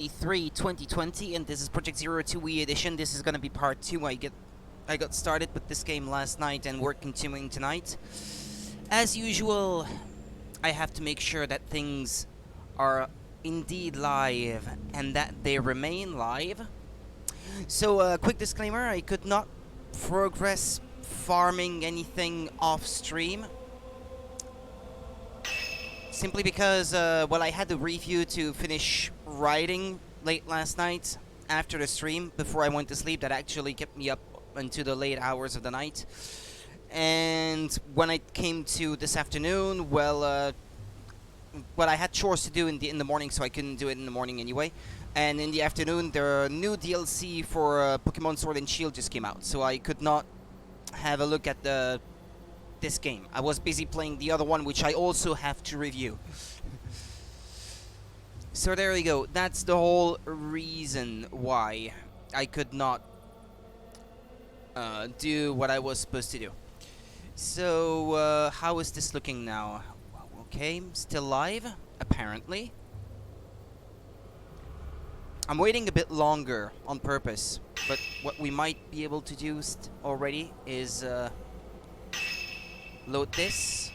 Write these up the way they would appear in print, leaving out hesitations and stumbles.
3 2020, and this is Project Zero 2 Wii Edition. This is gonna be part 2. I got started with this game last night and we're continuing tonight. As usual, I have to make sure that things are indeed live and that they remain live. So, quick disclaimer, I could not progress farming anything off stream. Simply because, well, I had a review to finish writing late last night after the stream before I went to sleep. That actually kept me up into the late hours of the night. And when I came to this afternoon, well, I had chores to do in the morning, so I couldn't do it in the morning anyway. And in the afternoon, the new DLC for Pokemon Sword and Shield just came out, so I could not have a look at this game. I was busy playing the other one, which I also have to review. So there you go. That's the whole reason why I could not do what I was supposed to do. So, how is this looking now? Okay, still live, apparently. I'm waiting a bit longer on purpose, but what we might be able to do already is load this.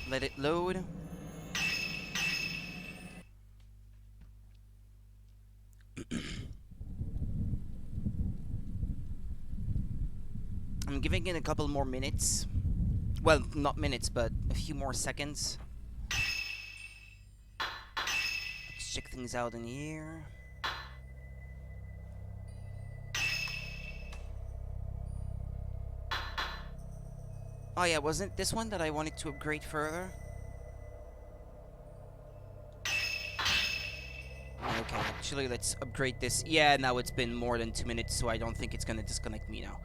Let it load. I'm giving it a couple more minutes. Well, not minutes, but a few more seconds. Let's check things out in here. Oh yeah, wasn't this one that I wanted to upgrade further? Okay, actually, let's upgrade this. Yeah, now it's been more than 2 minutes, so I don't think it's gonna disconnect me now.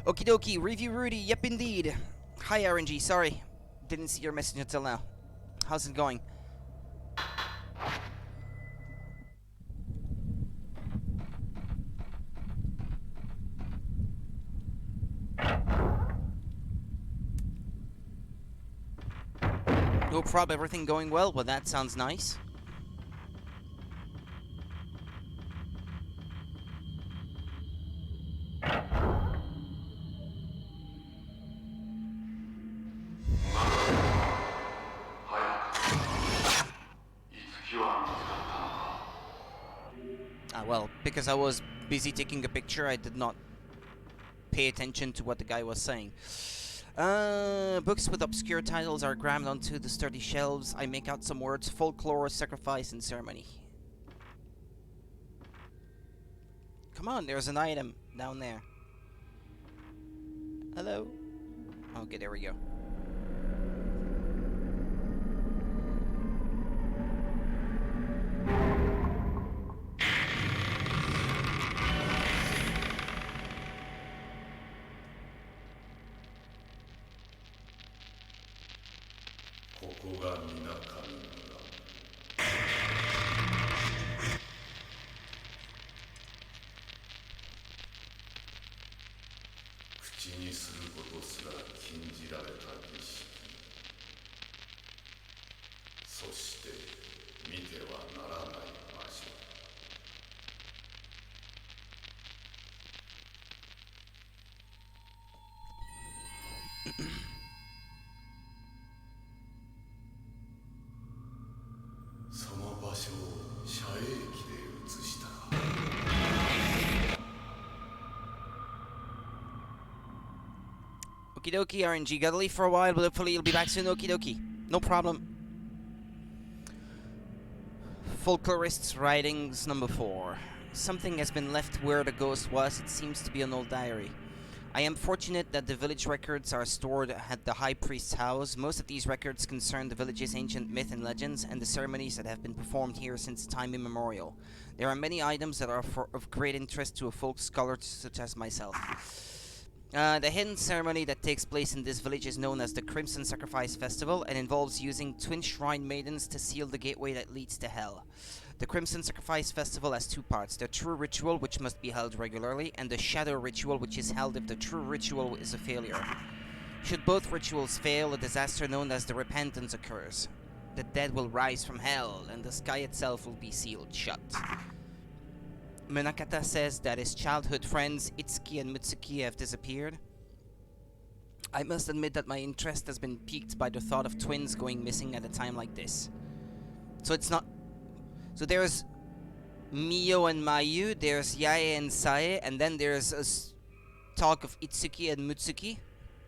Okie dokie, Review Rudy, yep indeed. Hi RNG, sorry. Didn't see your message until now. How's it going? No problem, everything going well? Well, that sounds nice. Well, because I was busy taking a picture, I did not pay attention to what the guy was saying. Books with obscure titles are crammed onto the sturdy shelves. I make out some words: folklore, sacrifice, and ceremony. Come on, there's an item down there. Hello? Okay, there we go. Okie dokie, RNG. Gotta leave for a while, but hopefully you'll be back soon. Okie dokie. No problem. Folklorist's Writings number 4. Something has been left where the ghost was. It seems to be an old diary. I am fortunate that the village records are stored at the High Priest's house. Most of these records concern the village's ancient myth and legends and the ceremonies that have been performed here since time immemorial. There are many items that are of great interest to a folk scholar such as myself. The hidden ceremony that takes place in this village is known as the Crimson Sacrifice Festival and involves using twin shrine maidens to seal the gateway that leads to hell. The Crimson Sacrifice Festival has two parts: the true ritual, which must be held regularly, and the shadow ritual, which is held if the true ritual is a failure. Should both rituals fail, a disaster known as the Repentance occurs. The dead will rise from hell, and the sky itself will be sealed shut. Munakata says that his childhood friends Itsuki and Mutsuki have disappeared. I must admit that my interest has been piqued by the thought of twins going missing at a time like this. So it's not... So there's Mio and Mayu, there's Yae and Sae, and then there's talk of Itsuki and Mutsuki.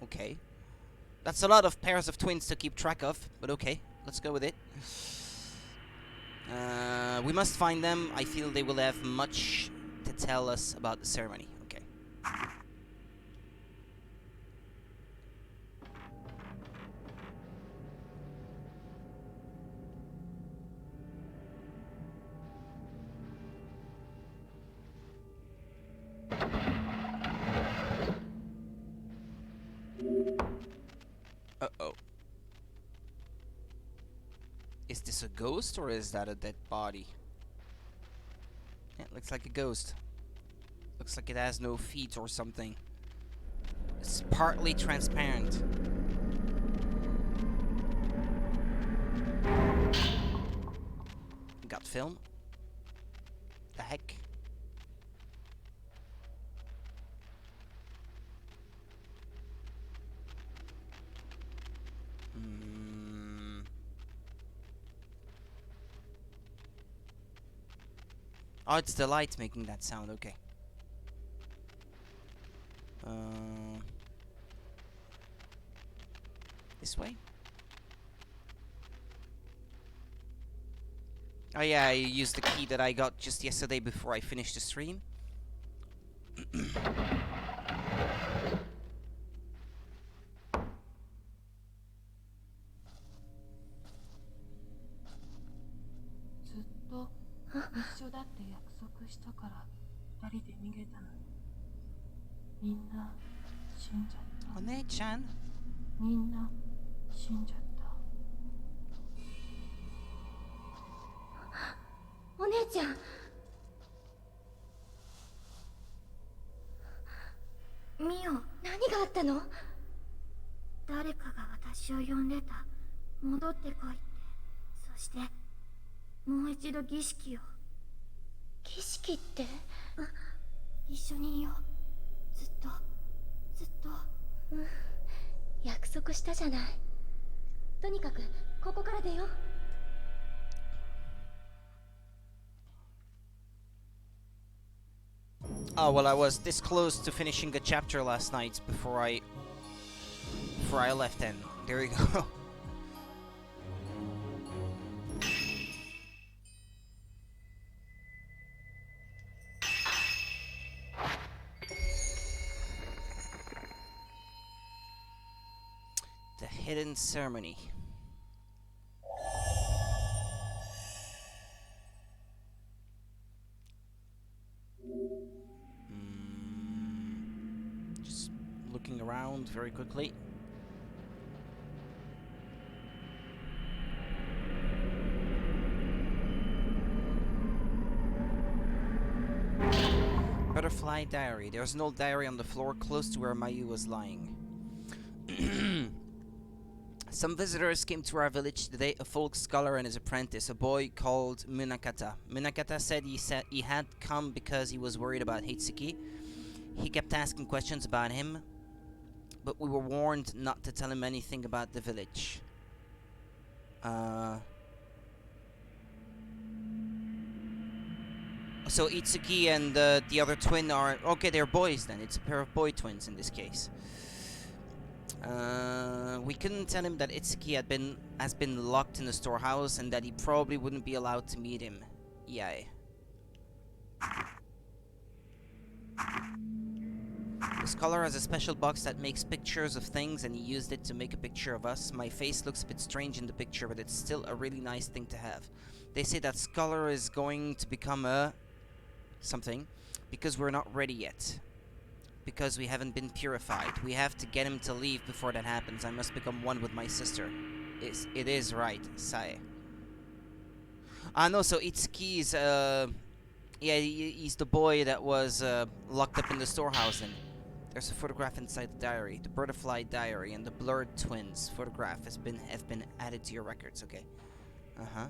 Okay. That's a lot of pairs of twins to keep track of, but okay, let's go with it. We must find them. I feel they will have much to tell us about the ceremony. Okay. Uh-oh. Is this a ghost or is that a dead body? Yeah, it looks like a ghost. Looks like it has no feet or something. It's partly transparent. Got film? The heck? Oh, it's the light making that sound, okay. This way? Oh yeah, I used the key that I got just yesterday before I finished the stream. One-chan? みんな死んじゃった。お姉ちゃん。ミオ、何があったの？誰かが私を呼んでた。戻ってこいって。そしてもう一度儀式を。儀式って？一緒にいよう。ずっと。うん。約束したじゃない。とにかくここから出よう。Oh, well, I was this close to finishing the chapter last night before I left then. There we go. The hidden ceremony. Just looking around very quickly. Butterfly diary. There's an old diary on the floor close to where Mayu was lying. Some visitors came to our village today, a folk scholar and his apprentice, a boy called Munakata. Munakata said he had come because he was worried about Hitsuki. He kept asking questions about him, but we were warned not to tell him anything about the village. So Itsuki and the other twin are... Okay, they're boys then. It's a pair of boy twins in this case. We couldn't tell him that Itsuki has been locked in the storehouse and that he probably wouldn't be allowed to meet him. Yay. The scholar has a special box that makes pictures of things and he used it to make a picture of us. My face looks a bit strange in the picture, but it's still a really nice thing to have. They say that scholar is going to become a... something, because we're not ready yet. Because we haven't been purified. We have to get him to leave before that happens. I must become one with my sister. It is right, Sae. No, so Itsuki is, yeah, he's the boy that was, locked up in the storehouse then. There's a photograph inside the diary. The butterfly diary and the blurred twins photograph have been added to your records, okay. Uh-huh.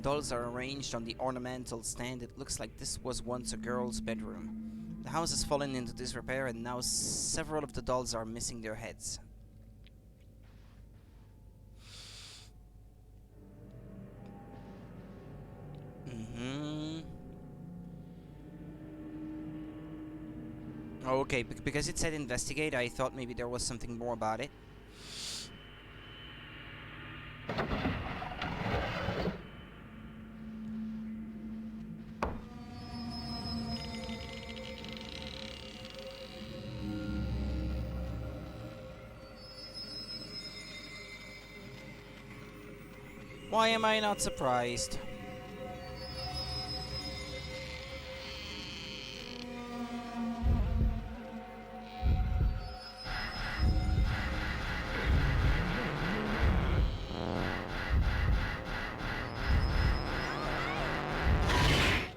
Dolls are arranged on the ornamental stand. It looks like this was once a girl's bedroom. The house has fallen into disrepair and now several of the dolls are missing their heads. Okay, because it said investigate, I thought maybe there was something more about it. Why am I not surprised?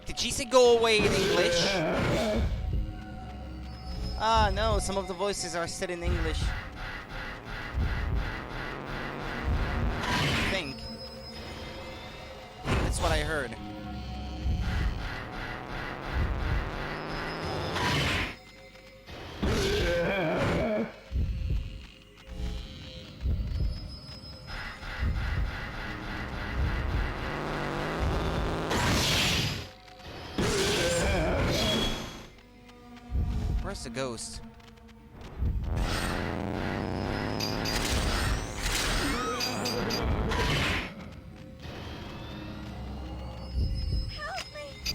Did she say go away in English? Ah, no, some of the voices are said in English. I think that's what I heard. Where's the ghost?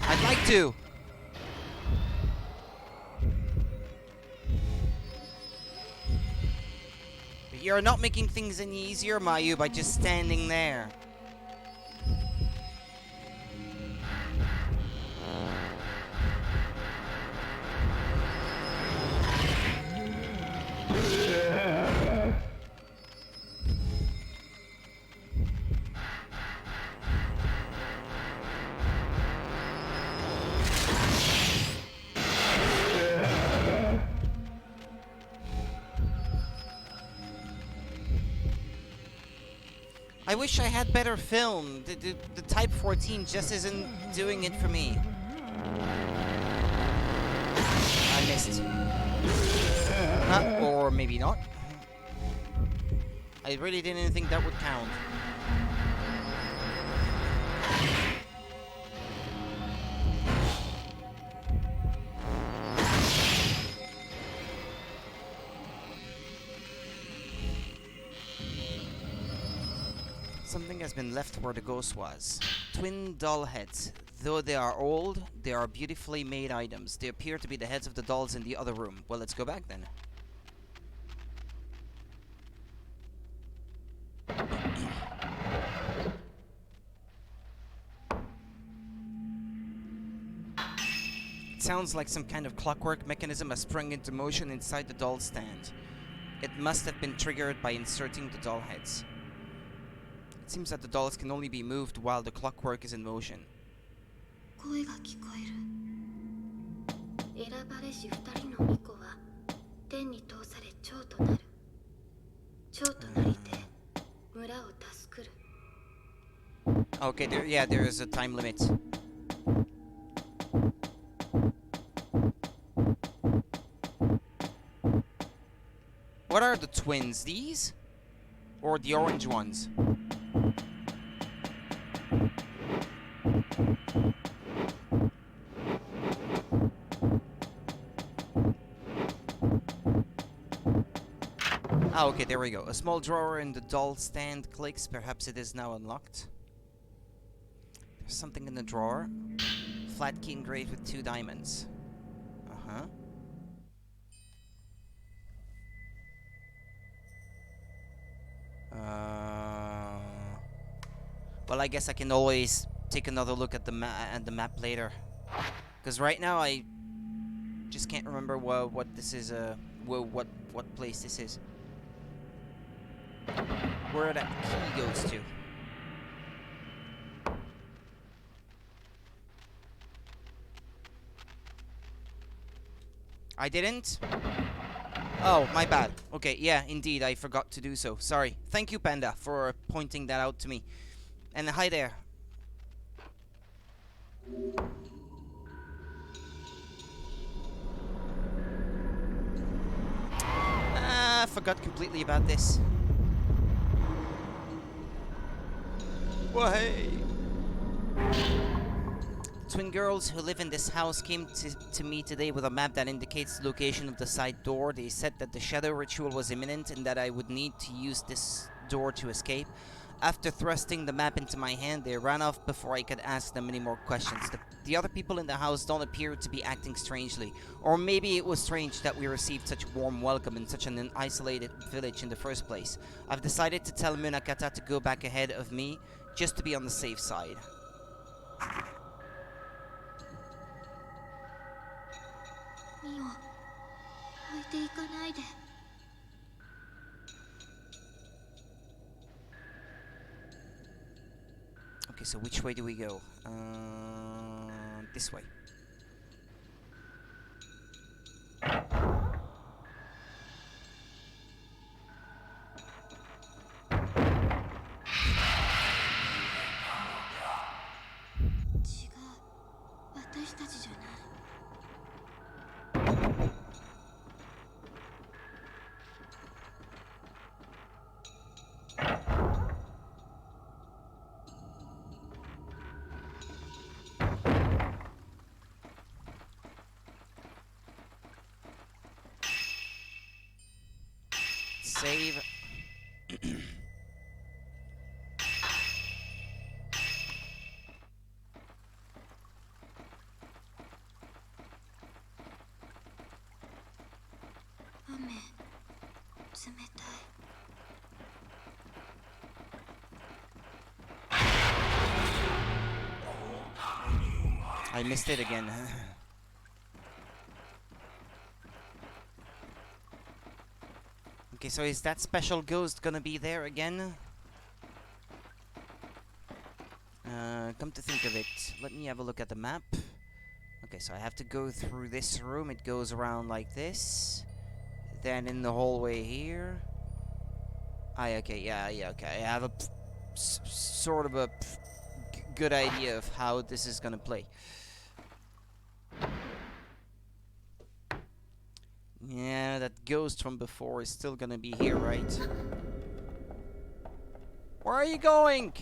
I'd like to. But you're not making things any easier, Mayu, by just standing there. I wish I had better film. The Type 14 just isn't doing it for me. I missed. Or maybe not. I really didn't think that would count. Something has been left where the ghost was. Twin doll heads. Though they are old, they are beautifully made items. They appear to be the heads of the dolls in the other room. Well, let's go back then. It sounds like some kind of clockwork mechanism has sprung into motion inside the doll stand. It must have been triggered by inserting the doll heads. It seems that the dolls can only be moved while the clockwork is in motion. Okay, there is a time limit. What are the twins? These? Or the orange ones? Ah, okay, there we go. A small drawer in the doll stand clicks. Perhaps it is now unlocked. There's something in the drawer. Flat key engraved with 2 diamonds. Uh-huh. Well, I guess I can always take another look at the map later. Because right now I just can't remember what this is. What place this is. where that key goes to. I didn't? Oh, my bad. Okay, yeah, indeed, I forgot to do so. Sorry. Thank you, Panda, for pointing that out to me. And hi there. I forgot completely about this. Why? Twin girls who live in this house came to me today with a map that indicates the location of the side door. They said that the shadow ritual was imminent and that I would need to use this door to escape. After thrusting the map into my hand, they ran off before I could ask them any more questions. The other people in the house don't appear to be acting strangely. Or maybe it was strange that we received such a warm welcome in such an isolated village in the first place. I've decided to tell Munakata to go back ahead of me, just to be on the safe side. Okay, so which way do we go? This way. Save. I missed it again. Okay, so is that special ghost gonna be there again? Come to think of it, let me have a look at the map. Okay, so I have to go through this room. It goes around like this. Then in the hallway here. Okay, yeah, okay. I have a sort of a good idea of how this is gonna play. Yeah, that ghost from before is still gonna be here, right? Where are you going?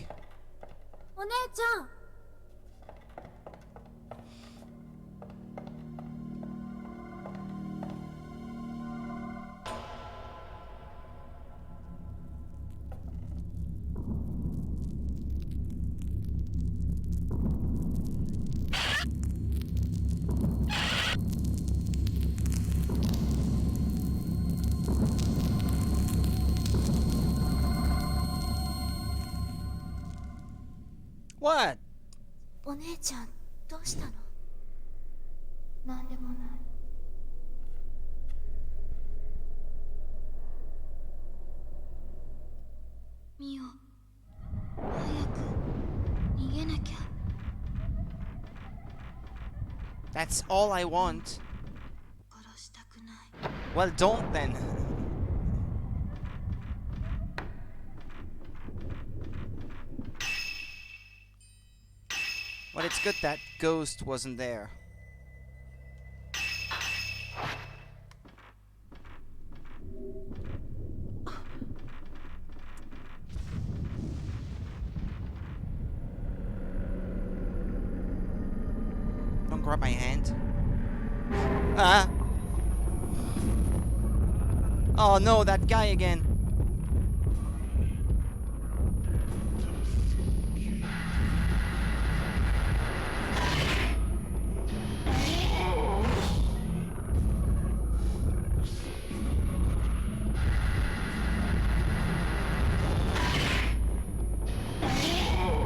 What? お姉ちゃん、どうしたの？なんでもない。ミオ、早く逃げなきゃ。That's all I want. 殺したくない。Well, don't then. Well, it's good that ghost wasn't there. Don't grab my hand. Ah! Oh no, that guy again.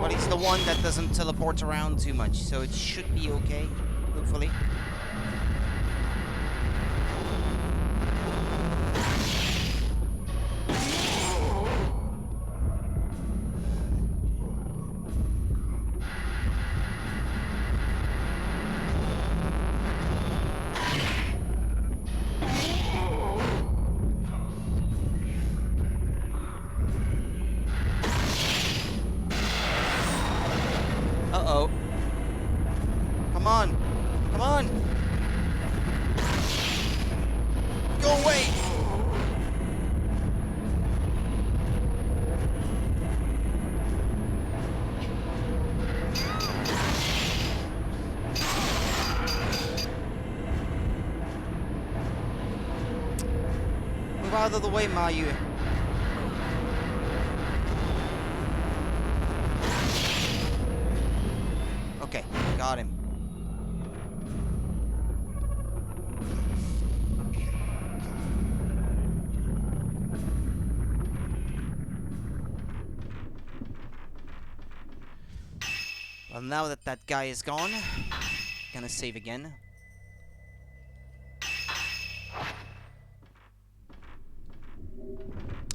But he's the one that doesn't teleport around too much, so it should be okay, hopefully. Uh-oh. Come on. Come on. Go away. Move out of the way, Mayu. Okay, got him. Well, now that that guy is gone, gonna save again.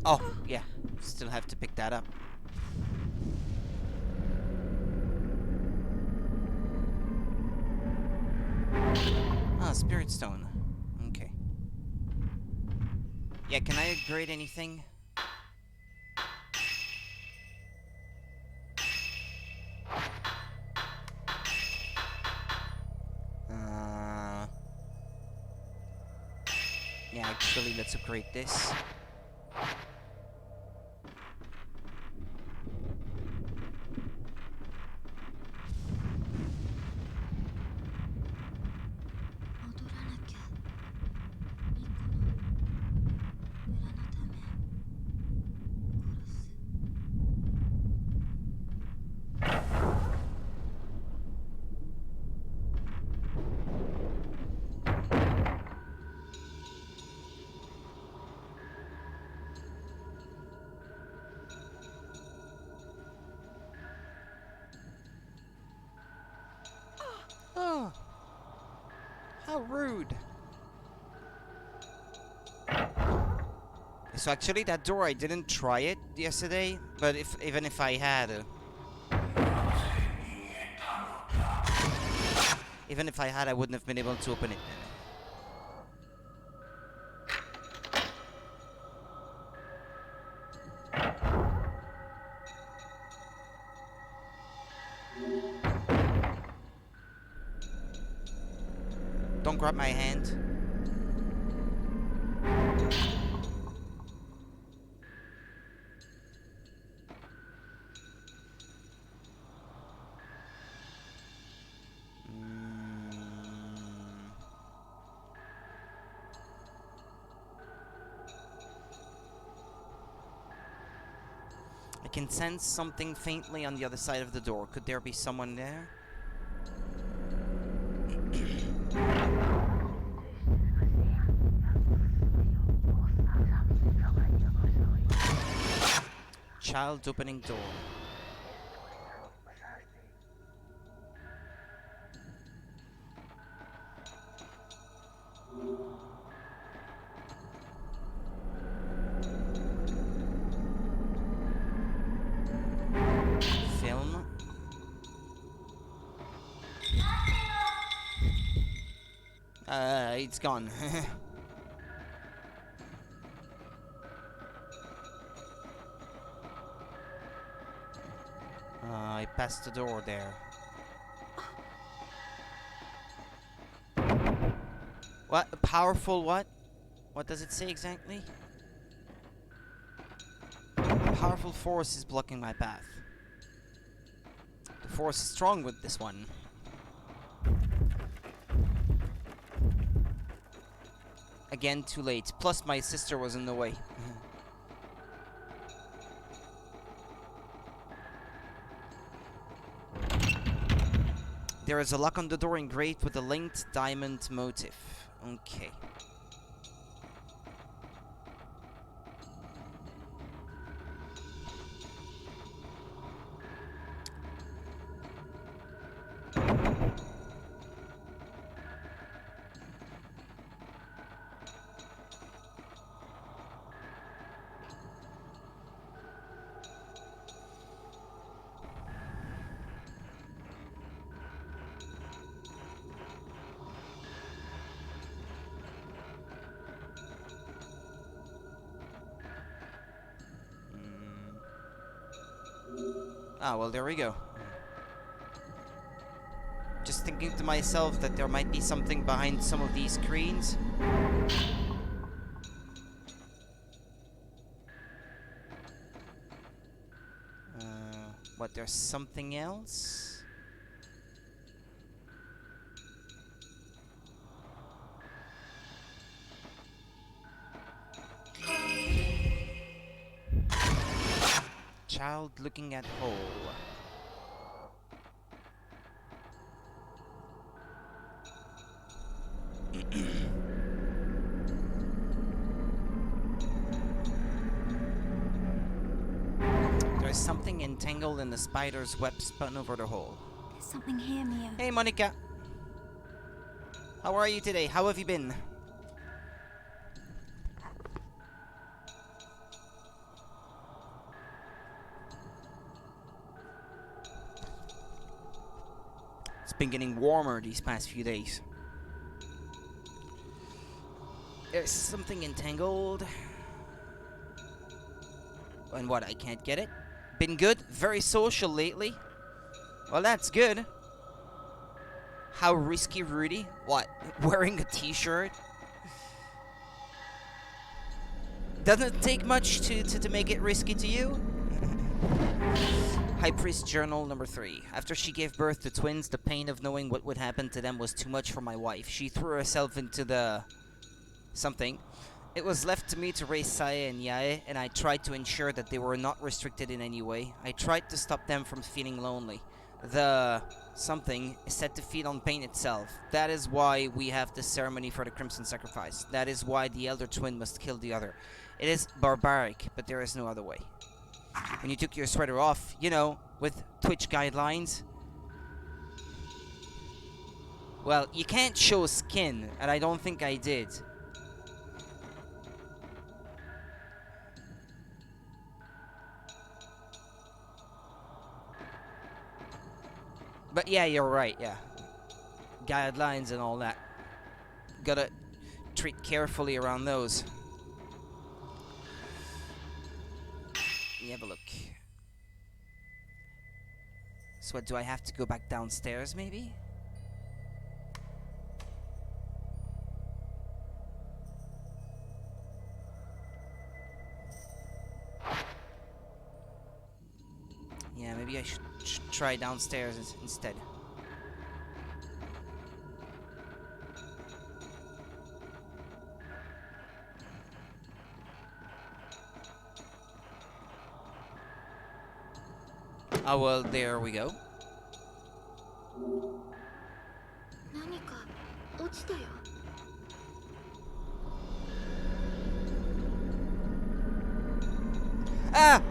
Oh, yeah. Still have to pick that up. Ah, Spirit Stone. Okay. Yeah, can I upgrade anything? Yeah, actually, let's upgrade this. Oh, how rude. So actually, that door, I didn't try it yesterday, but even if I had, I wouldn't have been able to open it then. Don't grab my hand. I can sense something faintly on the other side of the door. Could there be someone there? Child opening door. Film. It's gone. I passed the door there. What? Powerful what? What does it say exactly? A powerful force is blocking my path. The force is strong with this one. Again, too late. Plus, my sister was in the way. There is a lock on the door engraved with a linked diamond motif. Okay. Ah, well, there we go. Just thinking to myself that there might be something behind some of these screens. What, there's something else? Child looking at hole. There's something entangled in the spider's web spun over the hole. There's something here, Mia. Hey, Monica. How are you today? How have you been? It's been getting warmer these past few days. There's something entangled. And what, I can't get it? Been good? Very social lately? Well, that's good. How risky, Rudy? What, wearing a t-shirt? Doesn't it take much to make it risky to you? High Priest Journal number 3. After she gave birth to twins, the pain of knowing what would happen to them was too much for my wife. She threw herself into the... something. It was left to me to raise Saya and Yae, and I tried to ensure that they were not restricted in any way. I tried to stop them from feeling lonely. The something is said to feed on pain itself. That is why we have this ceremony for the Crimson Sacrifice. That is why the elder twin must kill the other. It is barbaric, but there is no other way. When you took your sweater off, you know, with Twitch guidelines. Well, you can't show skin, and I don't think I did. But yeah, you're right, yeah. Guidelines and all that. Gotta treat carefully around those. Let me have a look. So what, do I have to go back downstairs, maybe? Yeah, maybe I should try downstairs instead. Oh, well, there we go. 何か落ちたよ。 Ah!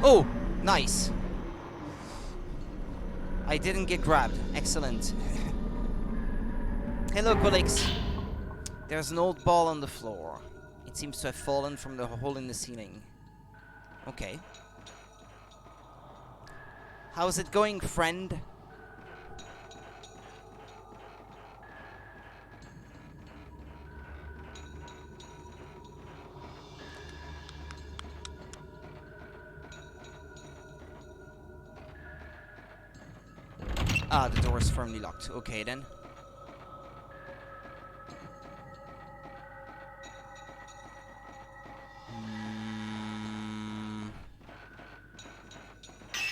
Oh, nice. I didn't get grabbed. Excellent. Hello, colleagues. There's an old ball on the floor. It seems to have fallen from the hole in the ceiling. Okay. How's it going, friend? Ah, the door is firmly locked. Okay, then.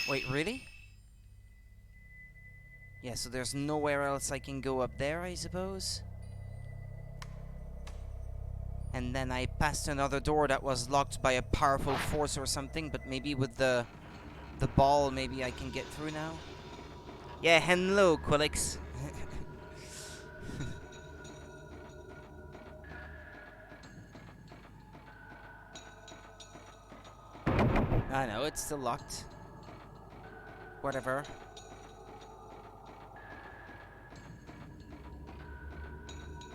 Wait, really? Yeah, so there's nowhere else I can go up there, I suppose? And then I passed another door that was locked by a powerful force or something, but maybe with the ball, maybe I can get through now? Yeah, hello, Quillix. I know, it's still locked. Whatever.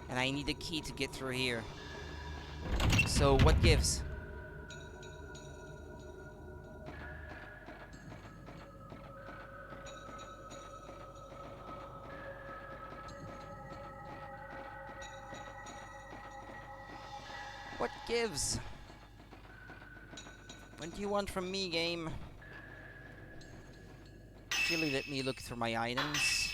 And I need a key to get through here. So, what gives? What gives? What do you want from me, game? Really let me look through my items.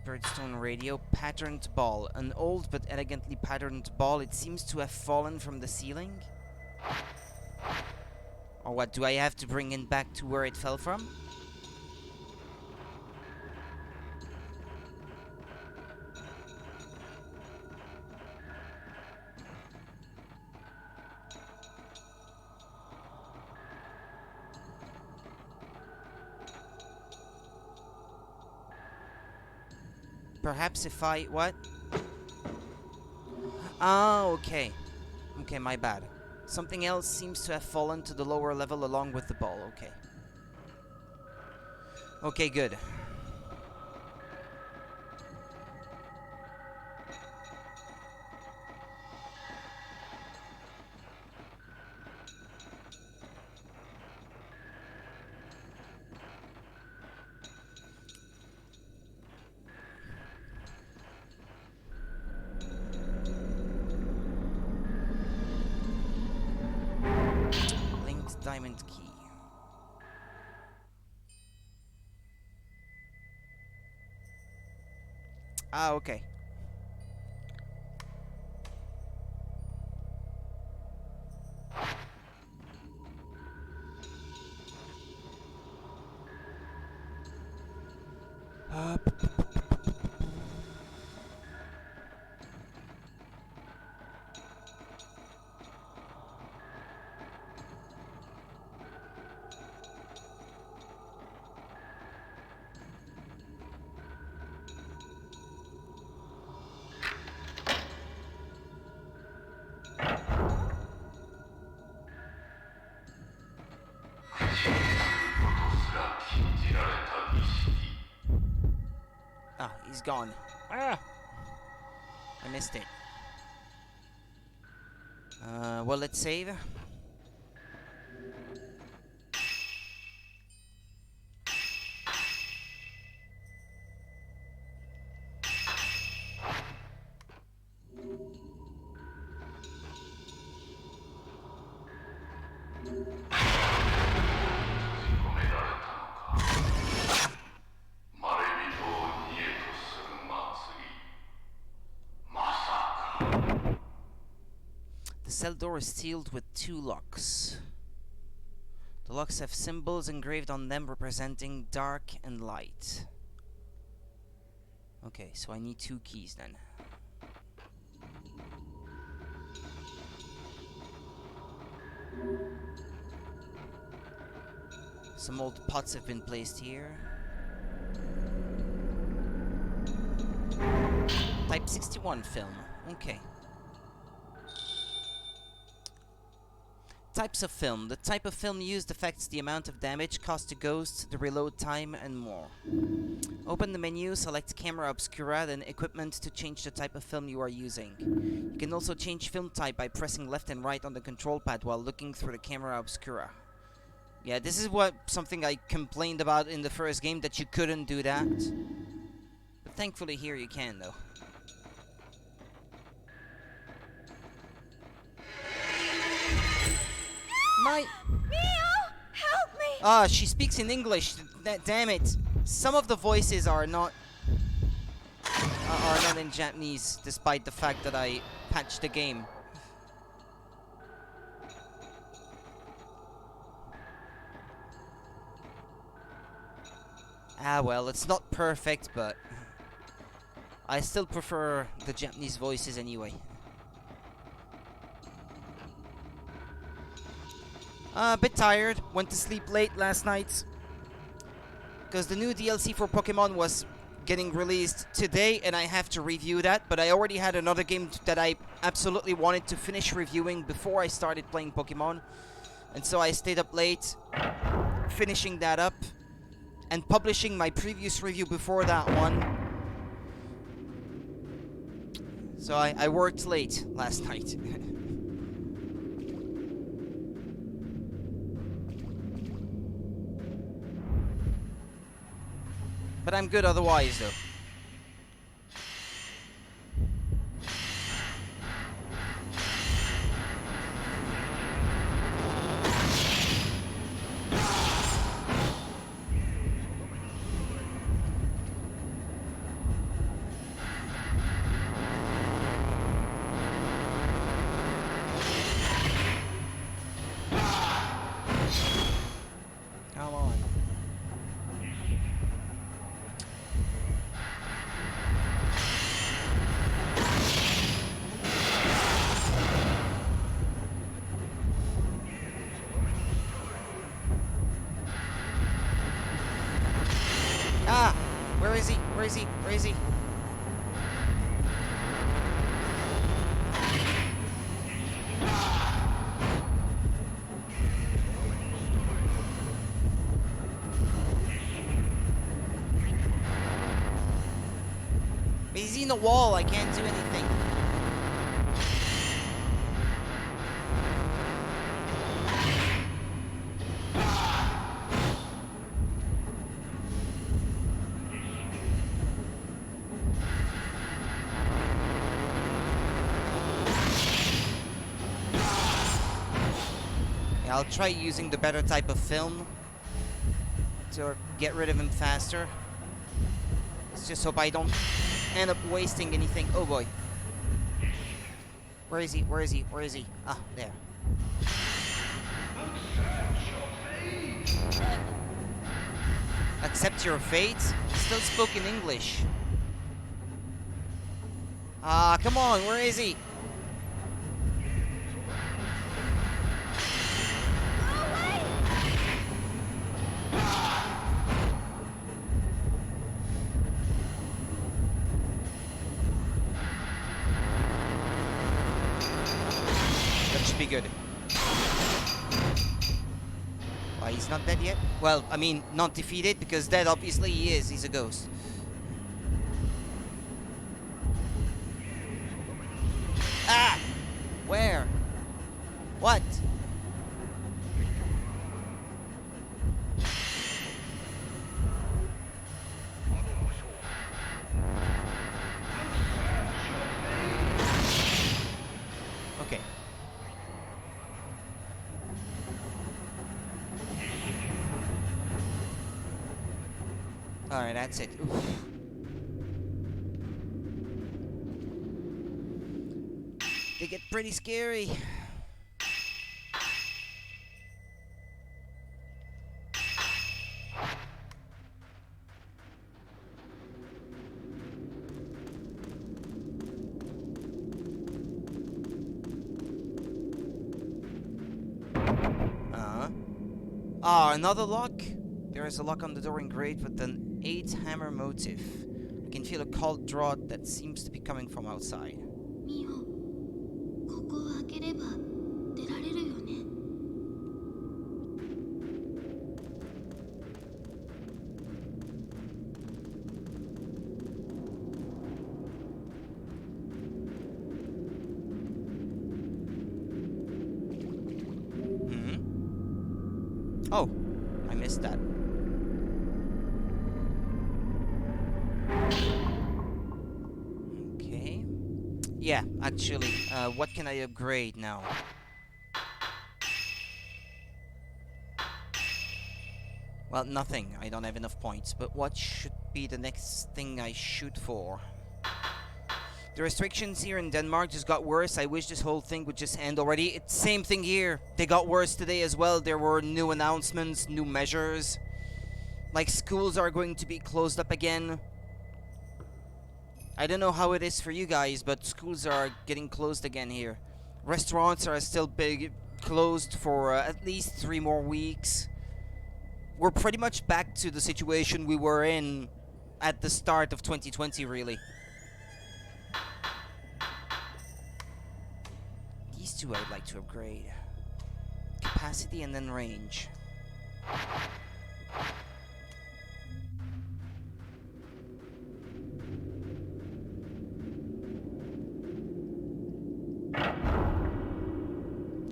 Birdstone radio. Patterned ball. An old but elegantly patterned ball. It seems to have fallen from the ceiling. Or what, do I have to bring it back to where it fell from? Perhaps if I... what? Oh, okay. Okay, my bad. Something else seems to have fallen to the lower level along with the ball. Okay. Okay, good. Diamond key. Ah, okay. Ah, he's gone. Ah! I missed it. Well, let's save. The cell door is sealed with 2 locks. The locks have symbols engraved on them representing dark and light. Okay, so I need 2 keys then. Some old pots have been placed here. Type 61 film. Okay. Types of film. The type of film used affects the amount of damage, cost to ghosts, the reload time, and more. Open the menu, select Camera Obscura, then Equipment to change the type of film you are using. You can also change film type by pressing left and right on the control pad while looking through the Camera Obscura. Yeah, this is something I complained about in the first game, that you couldn't do that. But thankfully here you can, though. My... Mio! Help me! Ah, she speaks in English. Damn it. Some of the voices are not in Japanese, despite the fact that I patched the game. Ah, well, it's not perfect, but I still prefer the Japanese voices anyway. A bit tired. Went to sleep late last night because the new DLC for Pokemon was getting released today, and I have to review that. But I already had another game that I absolutely wanted to finish reviewing before I started playing Pokemon, and so I stayed up late finishing that up and publishing my previous review before that one. So I worked late last night. But I'm good otherwise, though. is he? Where is he? Where is he? He's in the wall. I can't do anything. Yeah, I'll try using the better type of film to get rid of him faster. Let's just hope I don't end up wasting anything. Oh boy. Where is he? Where is he? Where is he? Ah, there. Accept your fate? He still spoke in English. Ah, come on, where is he? That should be good. Why, he's not dead yet? Well, I mean, not defeated, because dead obviously he is. He's a ghost. Ah! Where? What? Okay. Alright, that's it. Oof. They get pretty scary. Ah, another lock? There is a lock on the door engraved with an 8-hammer motif. I can feel a cold draught that seems to be coming from outside. ミオ、ここを開ければ出られるよね。Oh, I missed that. Okay. Yeah, actually, what can I upgrade now? Well, nothing. I don't have enough points. But what should be the next thing I shoot for? The restrictions here in Denmark just got worse. I wish this whole thing would just end already. It's same thing here. They got worse today as well. There were new announcements, new measures. Like schools are going to be closed up again. I don't know how it is for you guys, but schools are getting closed again here. Restaurants are still closed for at least 3 more weeks. We're pretty much back to the situation we were in at the start of 2020, really. These two I would like to upgrade. Capacity and then range.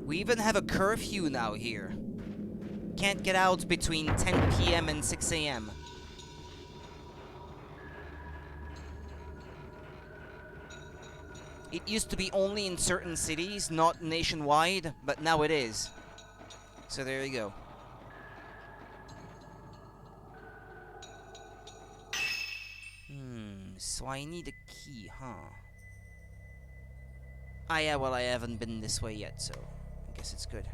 We even have a curfew now here. Can't get out between 10 p.m. and 6 a.m. It used to be only in certain cities, not nationwide, but now it is. So there you go. So I need a key, huh? Ah yeah, well I haven't been this way yet, so I guess it's good.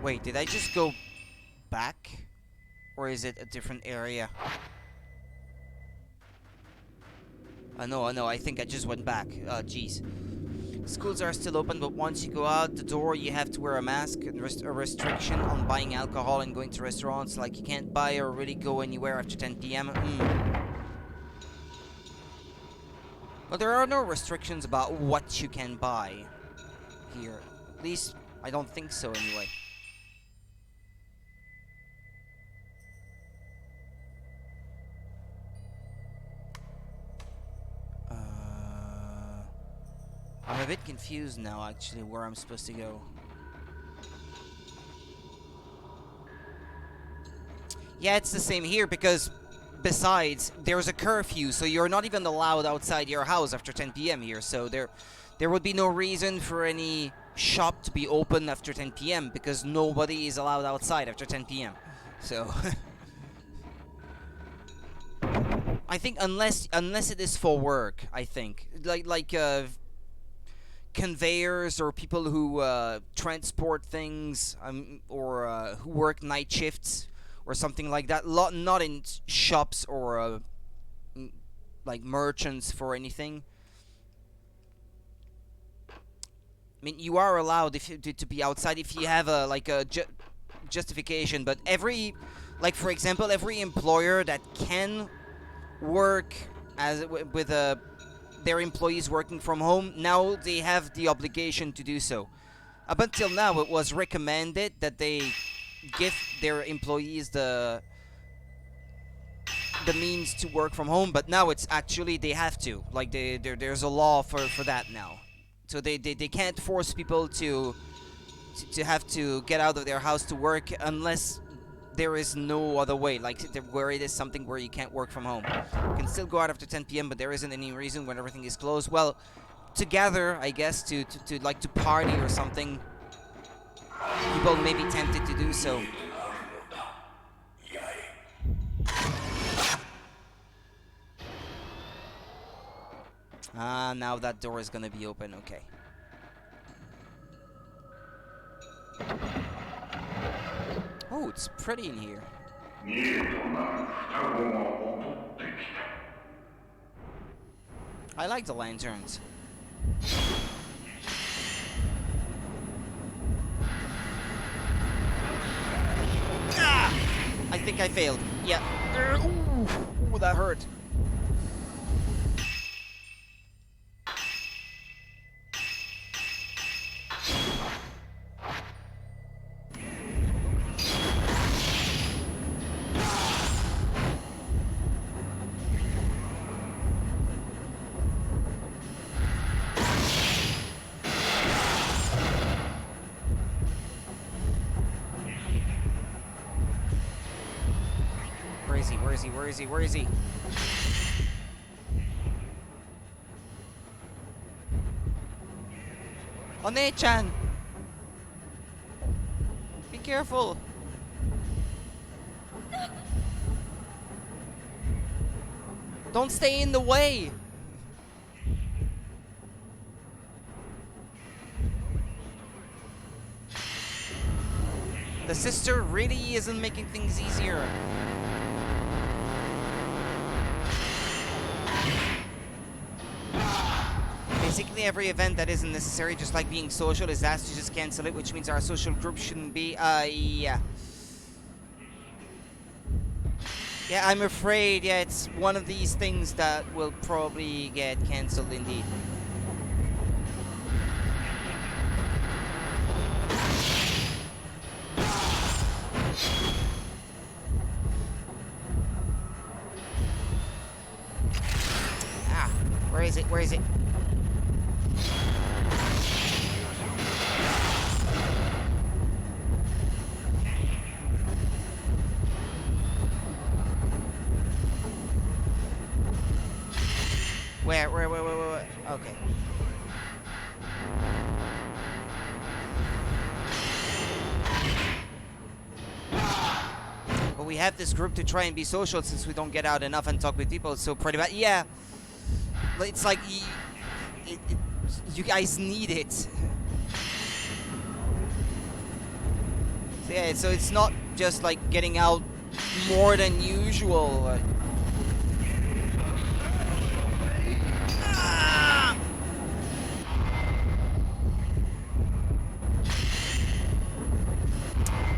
Wait, did I just go back? Or is it a different area? No, I think I just went back. Jeez. Schools are still open, but once you go out the door, you have to wear a mask and a restriction on buying alcohol and going to restaurants. Like, you can't buy or really go anywhere after 10 p.m. But there are no restrictions about what you can buy here. At least, I don't think so anyway. I'm a bit confused now, actually, where I'm supposed to go. Yeah, it's the same here, because besides, there's a curfew, so you're not even allowed outside your house after 10 p.m. here, so there would be no reason for any shop to be open after 10 p.m. because nobody is allowed outside after 10 p.m. So I think unless it is for work, I think like conveyors or people who transport things or who work night shifts or something like that. Not in shops or like merchants for anything. I mean, you are allowed to be outside if you have a justification. But for example, every employer that can work with their employees working from home, now they have the obligation to do so. Up until now, it was recommended that they give their employees the means to work from home, but now it's actually they have to. Like there's a law for that now. So they can't force people to have to get out of their house to work unless there is no other way, like where it is something where you can't work from home. You can still go out after 10 p.m., but there isn't any reason when everything is closed. Well, to gather, I guess, to party or something, people may be tempted to do so. Now that door is gonna be open, okay. Oh, it's pretty in here. I like the lanterns. I think I failed. Yeah. Ooh, that hurt. Where is he? One-chan! Be careful! Don't stay in the way! The sister really isn't making things easier. Basically, every event that isn't necessary, just like being social, is asked to just cancel it, which means our social group shouldn't be, yeah. Yeah, I'm afraid, yeah, it's one of these things that will probably get cancelled indeed. Where is it? Where is it? Where? Okay. Well, we have this group to try and be social since we don't get out enough and talk with people, so pretty much, yeah. It's like, you guys need it. So yeah, so it's not just like getting out more than usual. Ah!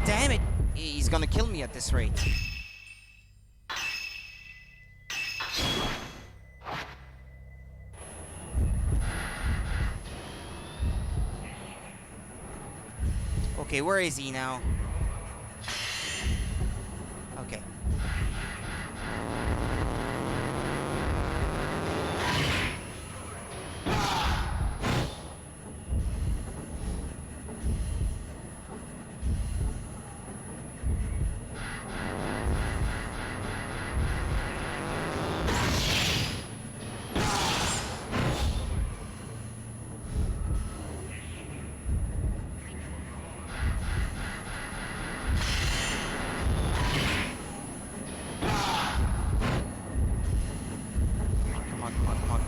Damn it! He's gonna kill me at this rate. Okay, where is he now? Okay.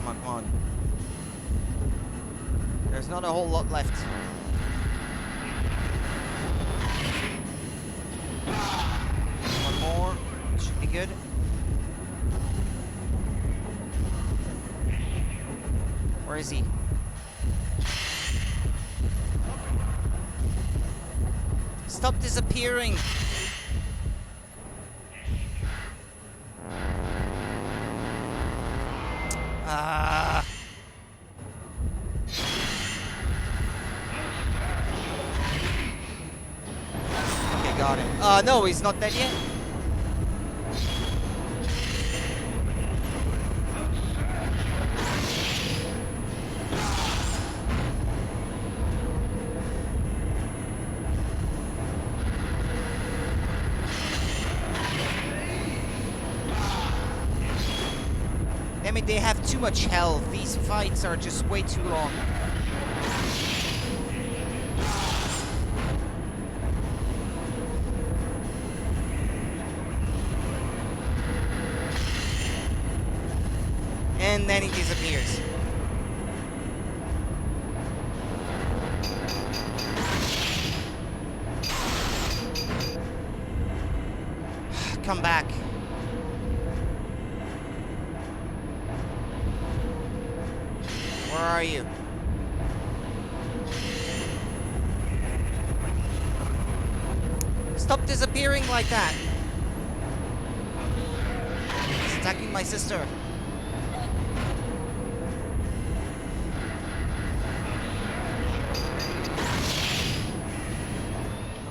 Come on. There's not a whole lot left. One more. Should be good. Where is he? Stop disappearing! Ah. Okay, got him. No, he's not dead yet. I mean, they have too much health. These fights are just way too long. And then he disappears. Come back. Where are you? Stop disappearing like that. He's attacking my sister.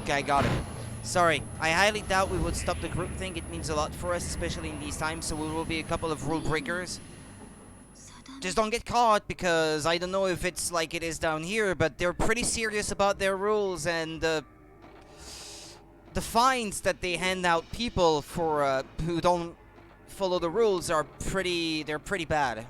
Okay, I got him. Sorry, I highly doubt we would stop the group thing. It means a lot for us, especially in these times, so we will be a couple of rule breakers. Just don't get caught, because I don't know if it's like it is down here, but they're pretty serious about their rules, and the fines that they hand out people for who don't follow the rules are pretty bad.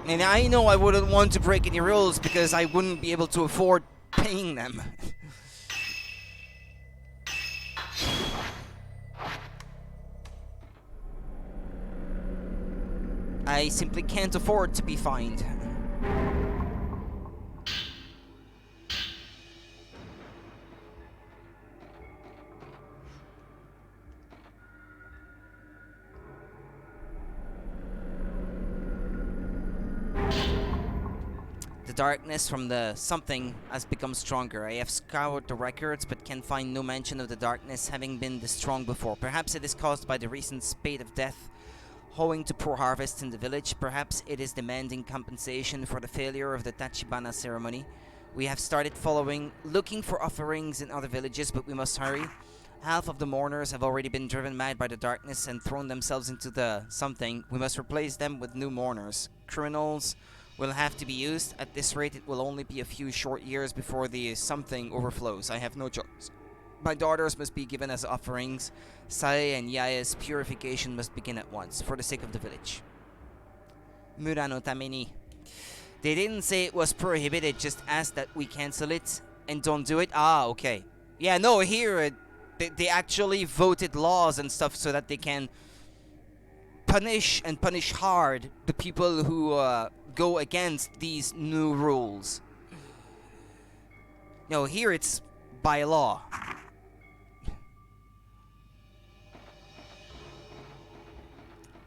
And I know I wouldn't want to break any rules because I wouldn't be able to afford paying them. I simply can't afford to be fined. The darkness from the something has become stronger. I have scoured the records but can find no mention of the darkness having been this strong before. Perhaps it is caused by the recent spate of death owing to poor harvests in the village. Perhaps it is demanding compensation for the failure of the Tachibana ceremony. We have started looking for offerings in other villages, but we must hurry. Half of the mourners have already been driven mad by the darkness and thrown themselves into the something. We must replace them with new mourners. Criminals will have to be used. At this rate, it will only be a few short years before the something overflows. I have no choice. My daughters must be given as offerings. Sae and Yaya's purification must begin at once, for the sake of the village. Mura no tameni. They didn't say it was prohibited, just asked that we cancel it and don't do it. Ah, okay. Yeah, no, here they actually voted laws and stuff so that they can punish hard the people who go against these new rules. No, here it's by law.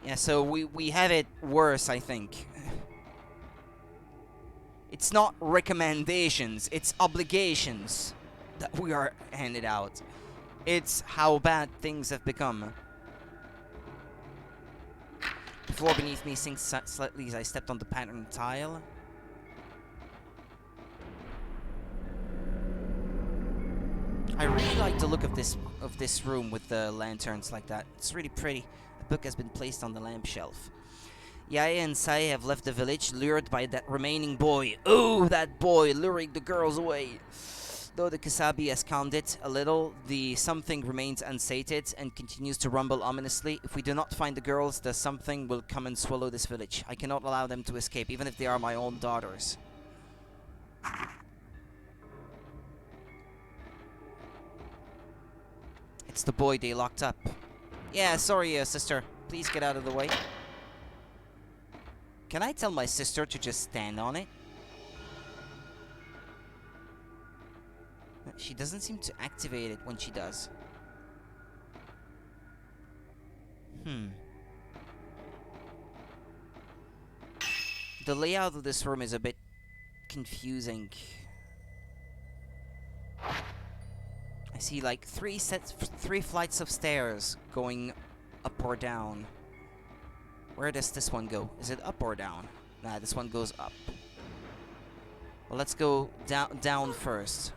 Yeah, so we have it worse, I think. It's not recommendations, it's obligations that we are handed out. It's how bad things have become. The floor beneath me sinks slightly as I stepped on the patterned tile. I really like the look of this room with the lanterns like that. It's really pretty. A book has been placed on the lamp shelf. Yaya and Sai have left the village, lured by that remaining boy. Oh, that boy, luring the girls away. Though the Kasabi has calmed it a little, the something remains unsated and continues to rumble ominously. If we do not find the girls, the something will come and swallow this village. I cannot allow them to escape, even if they are my own daughters. It's the boy they locked up. Yeah, sorry, sister. Please get out of the way. Can I tell my sister to just stand on it? She doesn't seem to activate it when she does. The layout of this room is a bit confusing. I see like three flights of stairs going up or down. Where does this one go? Is it up or down? Nah, this one goes up. Well, let's go down first.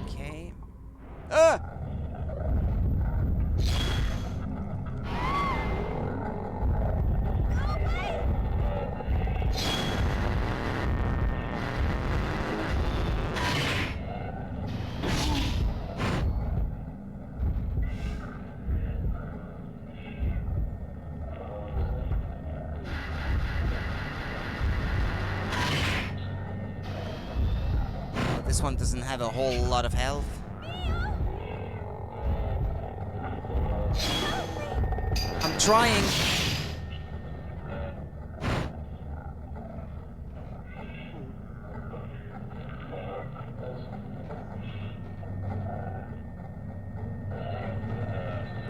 Okay. This one doesn't have a whole lot of health. I'm trying.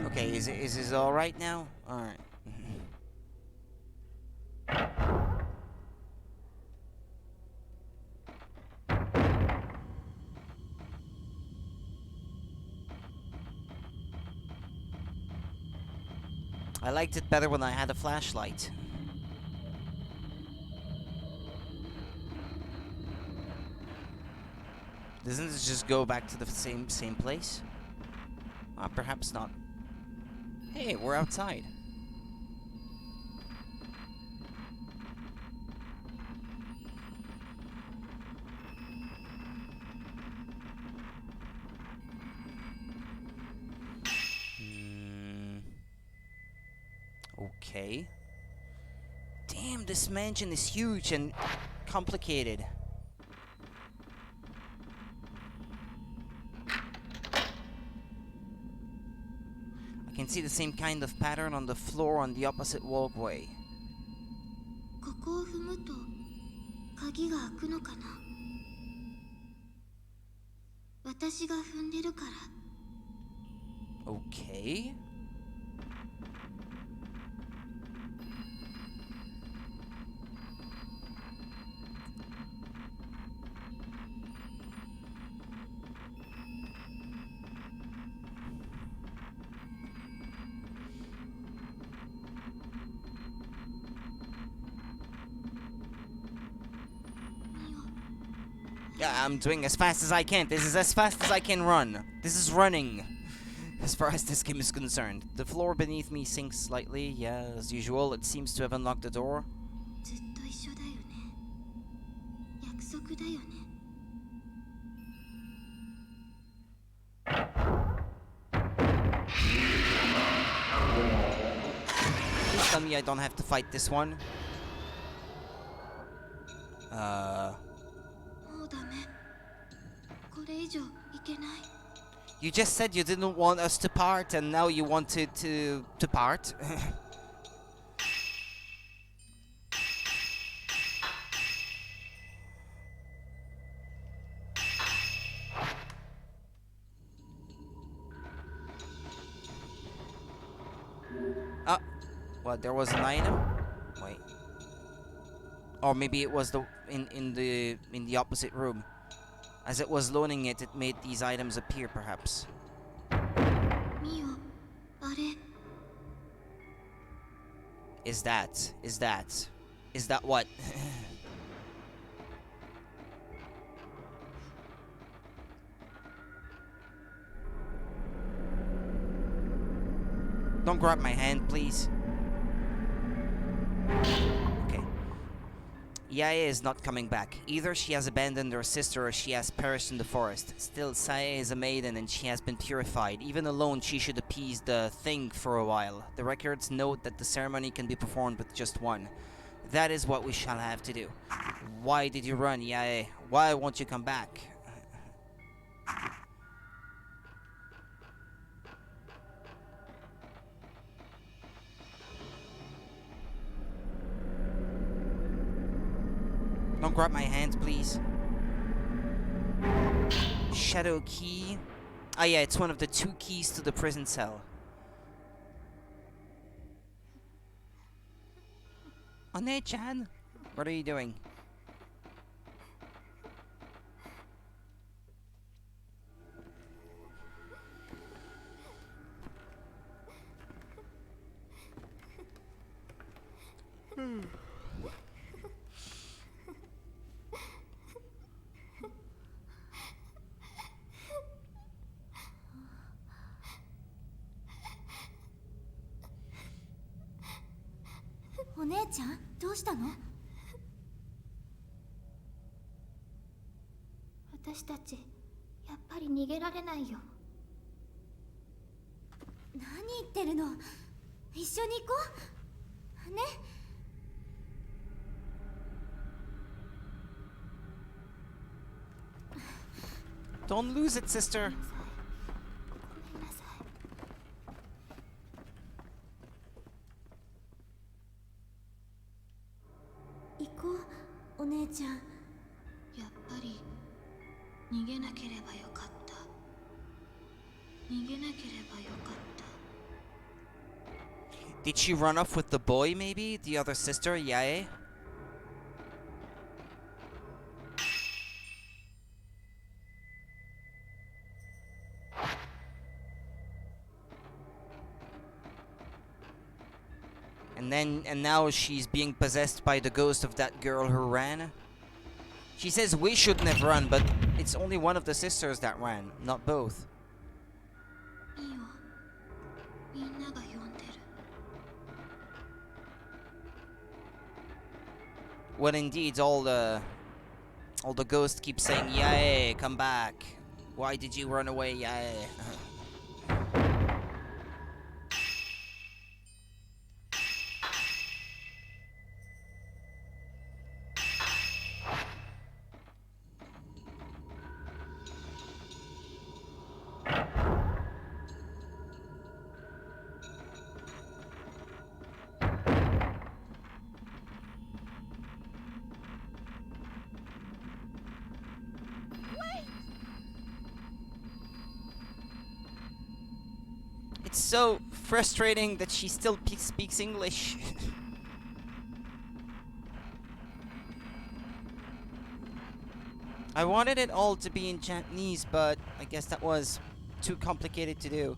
Okay, is this all right now? All right. I liked it better when I had a flashlight. Doesn't it just go back to the same place? Perhaps not. Hey, we're outside. Okay. Damn, this mansion is huge and complicated. I can see the same kind of pattern on the floor on the opposite walkway. ここを踏むと鍵が開くのかな。私が踏んでるから。Okay. Yeah, I'm doing as fast as I can. This is as fast as I can run. This is running. As far as this game is concerned. The floor beneath me sinks slightly. Yeah, as usual. It seems to have unlocked the door. ずっと一緒だよね。約束だよね。Please tell me I don't have to fight this one. もうダメ。これ以上いけない。 You just said you didn't want us to part, and now you wanted to part. Ah, what? There was an item. Wait. Or maybe it was in the opposite room. As it was loading it, it made these items appear, perhaps. ミオ、あれ。 Is that what? Don't grab my hand, please. Okay. Yae is not coming back. Either she has abandoned her sister or she has perished in the forest. Still, Sae is a maiden and she has been purified. Even alone, she should appease the thing for a while. The records note that the ceremony can be performed with just one. That is what we shall have to do. Why did you run, Yae? Why won't you come back? Don't grab my hand, please. Shadow key. Ah, yeah, it's one of the 2 keys to the prison cell. One-chan, what are you doing? Hmm. お姉ちゃん、どうしたの？私たちやっぱり逃げられないよ。何言ってるの？一緒に行こう。ね。Don't lose it, sister. ごめんなさい。行こう、お姉ちゃん。やっぱり逃げなければよかった。逃げなければよかった。 Did she run off with the boy, maybe? The other sister, Yae? And now she's being possessed by the ghost of that girl who ran. She says we shouldn't have run, but it's only one of the sisters that ran, not both. ミオ、みんなが呼んでる。 Well, indeed, all the ghosts keep saying, Yae, come back. Why did you run away, Yae? It's so frustrating that she still speaks English. I wanted it all to be in Japanese, but I guess that was too complicated to do.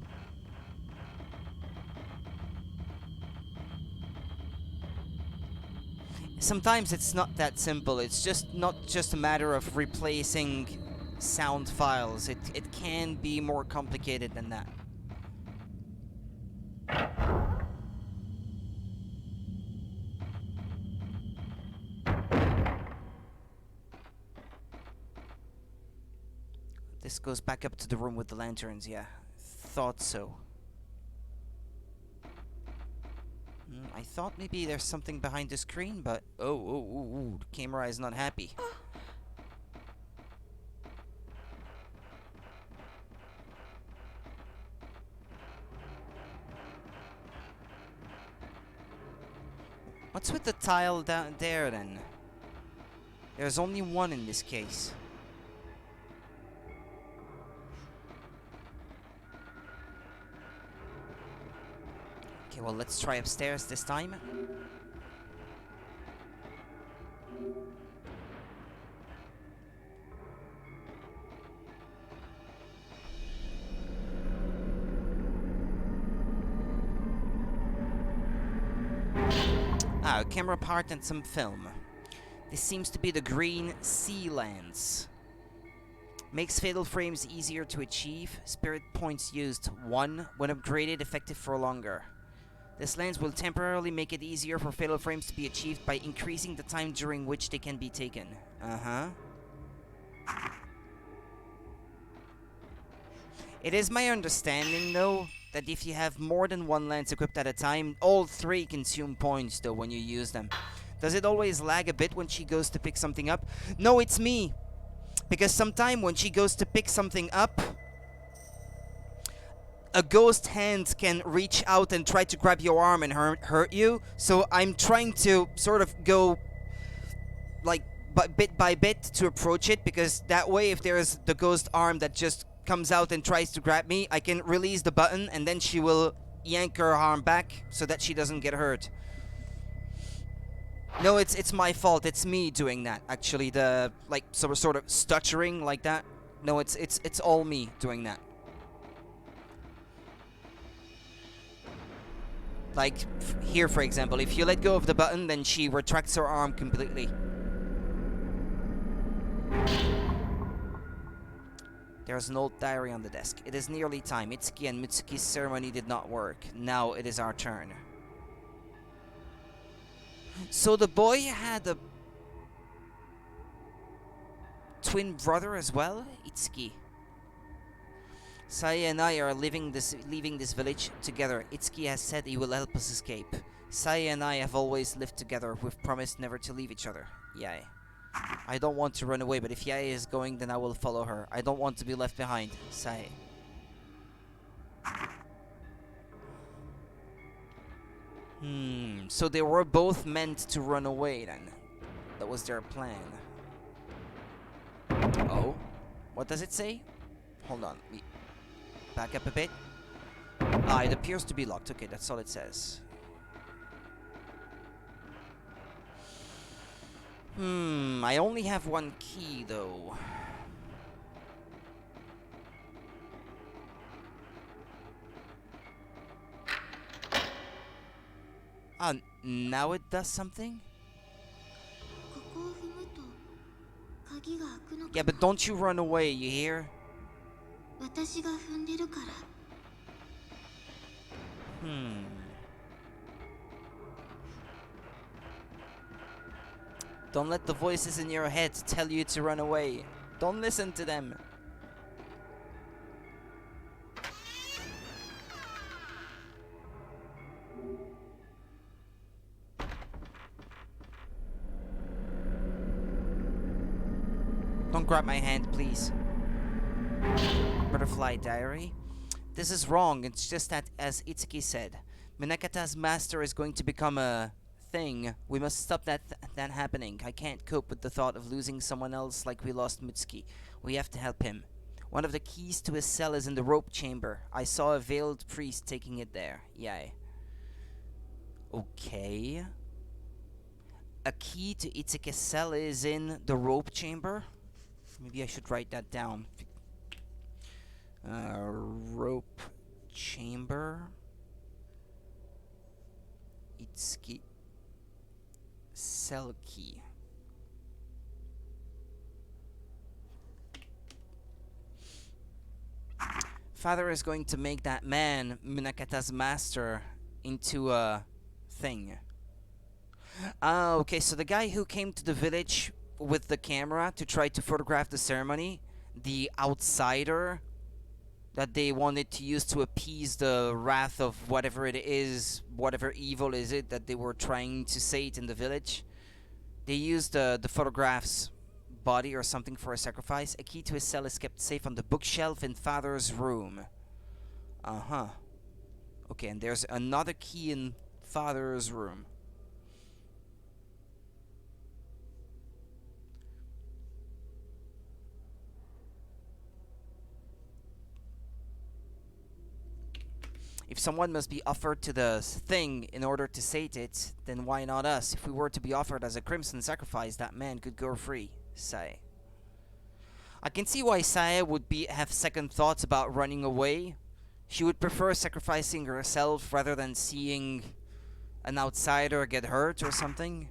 Sometimes it's not that simple. It's just not just a matter of replacing sound files. It can be more complicated than that. This goes back up to the room with the lanterns, yeah. Thought so. I thought maybe there's something behind the screen, but... Oh, the camera is not happy. What's with the tile down there, then? There's only one in this case. Okay, well, let's try upstairs this time. Ah, a camera part and some film. This seems to be the green sea lens. Makes fatal frames easier to achieve. Spirit points used 1. When upgraded, effective for longer. This lens will temporarily make it easier for fatal frames to be achieved by increasing the time during which they can be taken. It is my understanding, though, that if you have more than one lens equipped at a time, all 3 consume points, though, when you use them. Does it always lag a bit when she goes to pick something up? No, it's me! Because sometime when she goes to pick something up, a ghost hand can reach out and try to grab your arm and hurt you. So I'm trying to sort of go, like, bit by bit to approach it, because that way, if there's the ghost arm that just comes out and tries to grab me, I can release the button and then she will yank her arm back so that she doesn't get hurt. No, it's my fault. It's me doing that. Actually, the like sort of stuttering like that. No, it's all me doing that. Like here, for example, if you let go of the button, then she retracts her arm completely. There's an old diary on the desk. It is nearly time. Itsuki and Mitsuki's ceremony did not work. Now it is our turn. So the boy had a twin brother as well, Itsuki. Saya and I are leaving this village together. Itsuki has said he will help us escape. Saya and I have always lived together. We've promised never to leave each other. Yae. I don't want to run away, but if Yae is going, then I will follow her. I don't want to be left behind. Saya. So they were both meant to run away then. That was their plan. Oh? What does it say? Hold on. Back up a bit. Ah, it appears to be locked. Okay, that's all it says. I only have one key though. Ah, now it does something? Yeah, but don't you run away, you hear? Don't let the voices in your head tell you to run away. Don't listen to them. Don't grab my hand, please. Butterfly diary. This is wrong. It's just that, as Itsuki said, Minakata's master is going to become a thing. We must stop that happening. I can't cope with the thought of losing someone else like we lost Mitsuki. We have to help him. One of the keys to his cell is in the rope chamber. I saw a veiled priest taking it there. Yay. Okay. A key to Itsuki's cell is in the rope chamber? Maybe I should write that down. Rope chamber. Itsuki cell key. Father is going to make that man, Minakata's master, into a thing. Okay, so the guy who came to the village with the camera to try to photograph the ceremony, the outsider, that they wanted to use to appease the wrath of whatever it is, whatever evil is it that they were trying to sate in the village. They used the photograph's body or something for a sacrifice. A key to his cell is kept safe on the bookshelf in Father's room. Uh-huh. Okay, and there's another key in Father's room. If someone must be offered to the thing in order to sate it, then why not us? If we were to be offered as a crimson sacrifice, that man could go free. Sae. I can see why Sae would have second thoughts about running away. She would prefer sacrificing herself rather than seeing an outsider get hurt or something.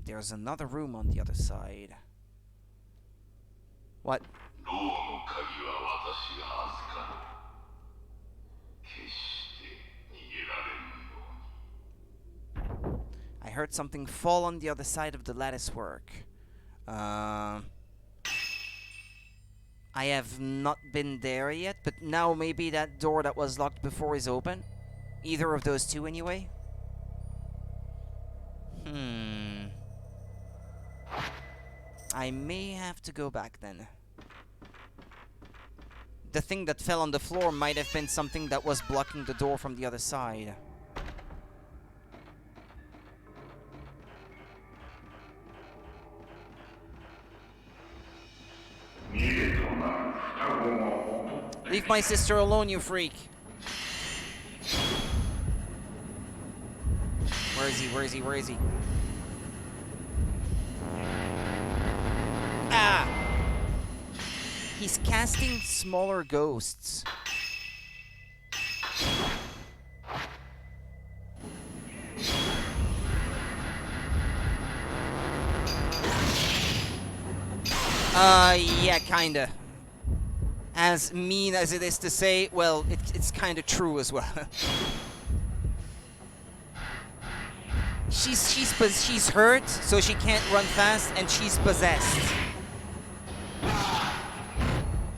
There's another room on the other side. What? I heard something fall on the other side of the lattice work. I have not been there yet, but now maybe that door that was locked before is open. Either of those two anyway. I may have to go back then. The thing that fell on the floor might have been something that was blocking the door from the other side. Leave my sister alone, you freak. Where is he? Where is he? Where is he? Ah! He's casting smaller ghosts. Yeah, kinda. As mean as it is to say, well, it's kinda true as well. She's hurt, so she can't run fast, and she's possessed.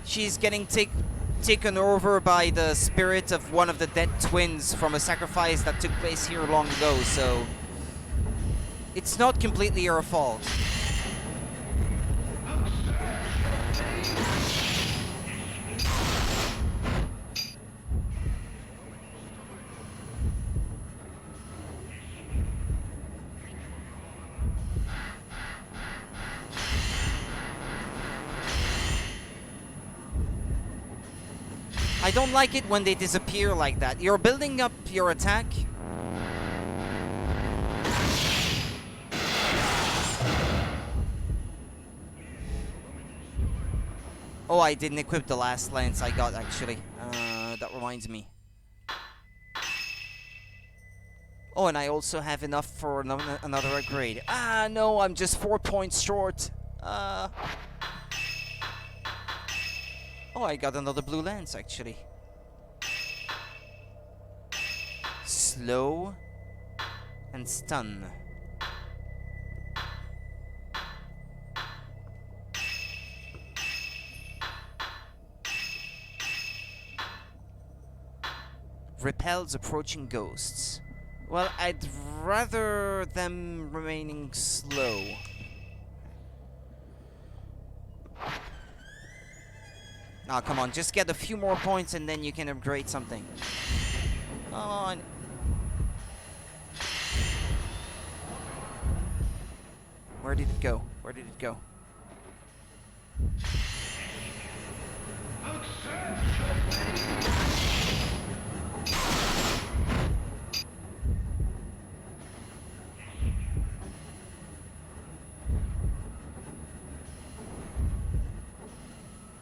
She's getting taken over by the spirit of one of the dead twins from a sacrifice that took place here long ago, so it's not completely her fault. I don't like it when they disappear like that. You're building up your attack. Oh, I didn't equip the last lance I got, actually. That reminds me. Oh, and I also have enough for another upgrade. Ah, no, I'm just 4 points short. Oh, I got another blue lance, actually. Slow and stun. Repels approaching ghosts. Well, I'd rather them remaining slow. Oh, come on, just get a few more points and then you can upgrade something. Come on. Where did it go? Where did it go?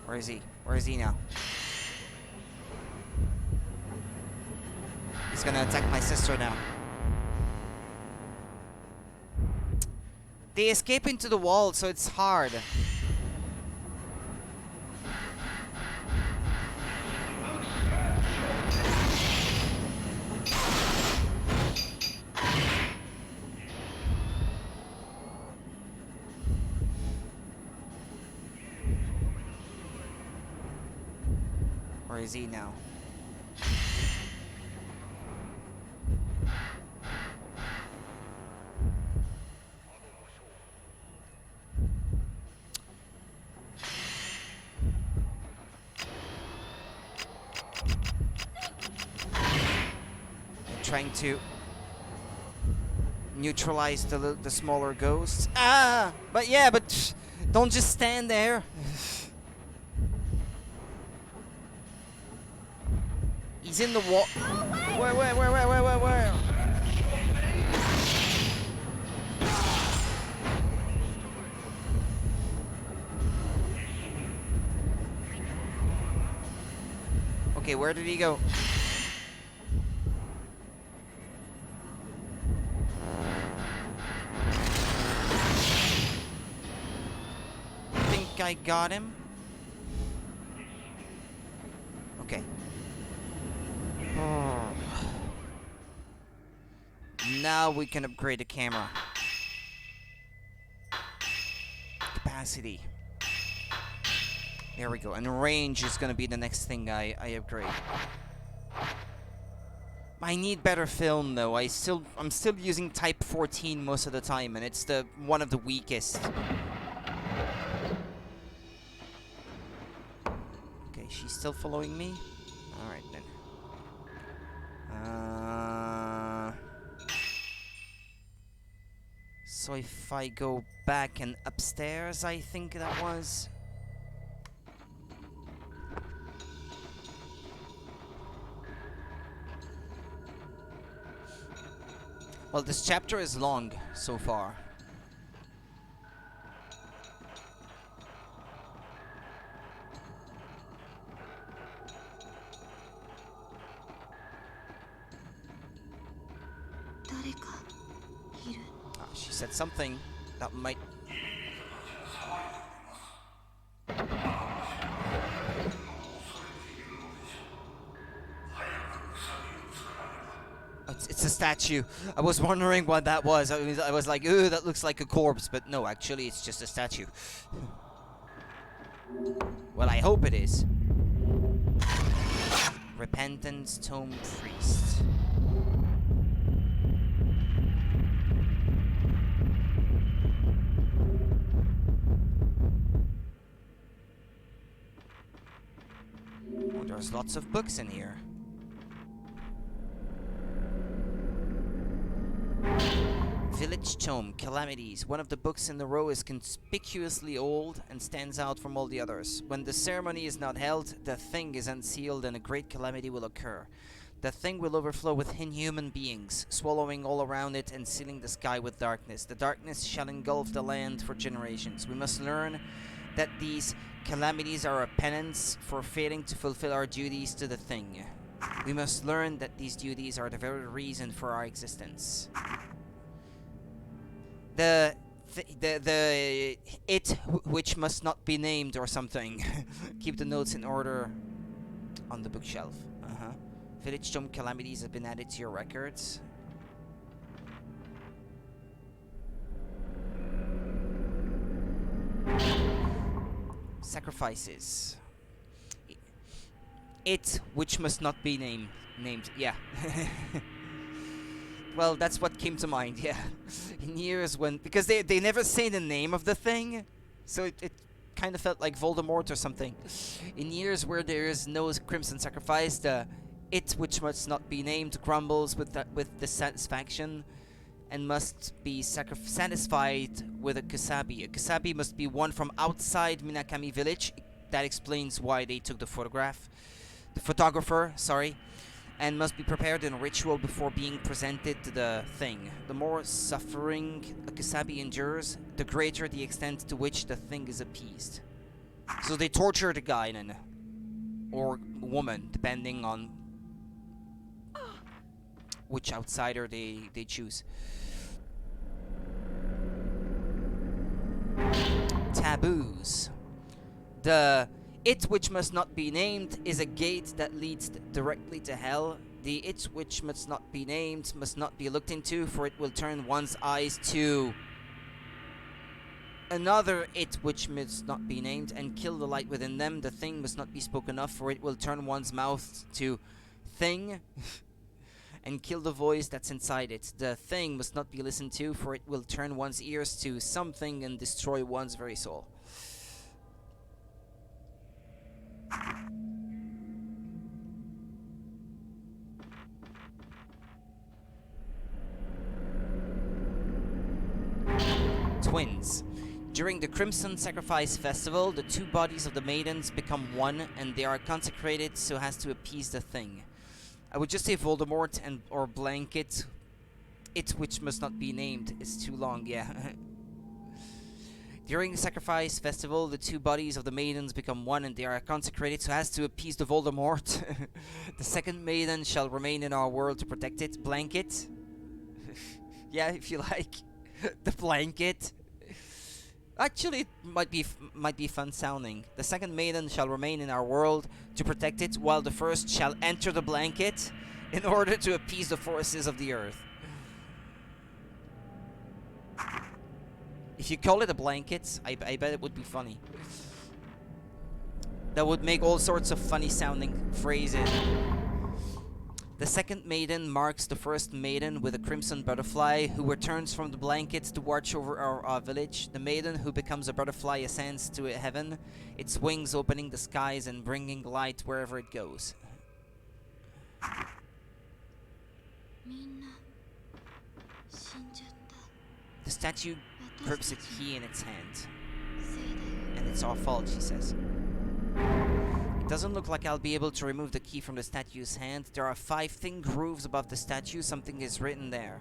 Where is he? Where is he now? He's gonna attack my sister now. They escape into the wall, so it's hard. Where is he now? Trying to neutralize the smaller ghosts. Ah! But yeah, but don't just stand there. He's in the wall. Where? Okay, where did he go? I got him. Okay. Now we can upgrade the camera. Capacity. There we go. And range is gonna be the next thing I upgrade. I need better film though. I'm still using Type 14 most of the time, and it's one of the weakest. She's still following me? Alright then. So if I go back and upstairs, I think that was. Well, this chapter is long so far. She said something that might... It's a statue. I was wondering what that was. I was like, ooh, that looks like a corpse. But no, actually, it's just a statue. Well, I hope it is. Repentance Tome Priest. Oh, there's lots of books in here. Village Tome, Calamities. One of the books in the row is conspicuously old and stands out from all the others. When the ceremony is not held, the thing is unsealed and a great calamity will occur. The thing will overflow with inhuman beings, swallowing all around it and sealing the sky with darkness. The darkness shall engulf the land for generations. We must learn that these calamities are a penance for failing to fulfill our duties to the thing. We must learn that these duties are the very reason for our existence. Which must not be named or something. Keep the notes in order on the bookshelf. Village Tome Calamities have been added to your records. Sacrifices. It which must not be named. Yeah. Well, that's what came to mind, yeah. In years when... Because they never say the name of the thing, so it kind of felt like Voldemort or something. In years where there is no crimson sacrifice, the it which must not be named grumbles with dissatisfaction and must be satisfied with a Kusabi. A Kusabi must be one from outside Minakami village. That explains why they took the photograph. The photographer, sorry. And must be prepared in a ritual before being presented to the thing. The more suffering a Kusabi endures, the greater the extent to which the thing is appeased. So they torture the guy then. Or woman, depending on which outsider they choose. Taboos. The it which must not be named is a gate that leads directly to hell. The it which must not be named must not be looked into, for it will turn one's eyes to another it which must not be named, and kill the light within them. The thing must not be spoken of, for it will turn one's mouth to thing, and kill the voice that's inside it. The thing must not be listened to, for it will turn one's ears to something and destroy one's very soul. Twins. During the Crimson Sacrifice Festival, the two bodies of the maidens become one, and they are consecrated so as to appease the thing. I would just say Voldemort and or blanket. It which must not be named is too long, yeah. During the Sacrifice Festival, the two bodies of the maidens become one, and they are consecrated so as to appease the Voldemort. The second maiden shall remain in our world to protect it. Blanket. Yeah, if you like. The blanket. Actually, it might be fun sounding. The second maiden shall remain in our world to protect it, while the first shall enter the blanket in order to appease the forces of the earth. If you call it a blanket, I bet it would be funny. That would make all sorts of funny sounding phrases. The second maiden marks the first maiden with a crimson butterfly, who returns from the blankets to watch over our village. The maiden who becomes a butterfly ascends to heaven, its wings opening the skies and bringing light wherever it goes. The statue grips a key in its hand. And it's our fault, she says. It doesn't look like I'll be able to remove the key from the statue's hand. There are 5 thin grooves above the statue. Something is written there.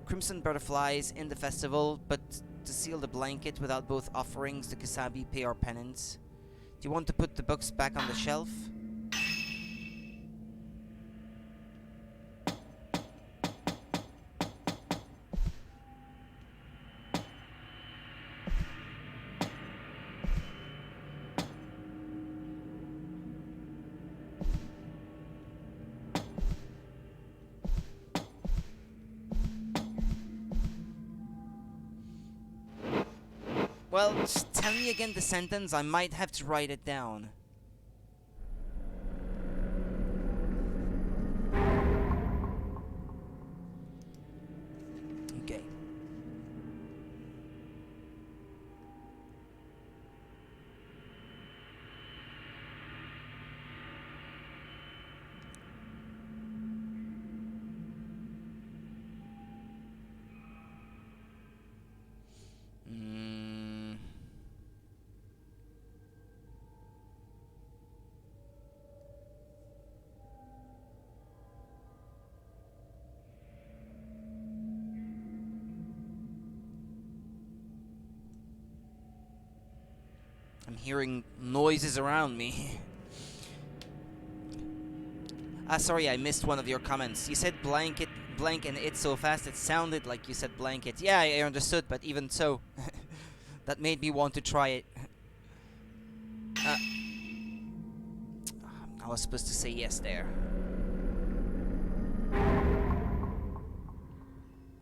Crimson butterflies in the festival, but to seal the blanket without both offerings, the Kusabi pay our penance. Do you want to put the books back on the shelf? Well, just tell me again the sentence. I might have to write it down. Okay. I'm hearing noises around me. Sorry, I missed one of your comments. You said blank and it so fast it sounded like you said blanket. Yeah, I understood, but even so, that made me want to try it. I was supposed to say yes there.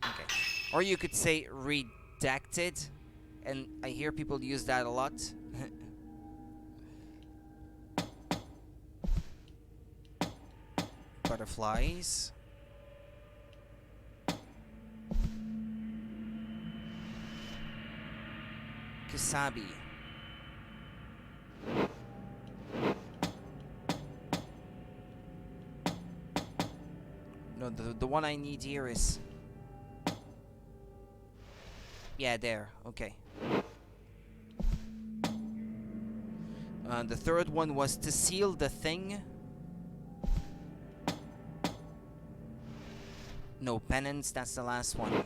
Okay. Or you could say redacted, and I hear people use that a lot. Butterflies. Kusabi. No, the one I need here is... Yeah, there. Okay. The third one was to seal the thing. No, penance, that's the last one.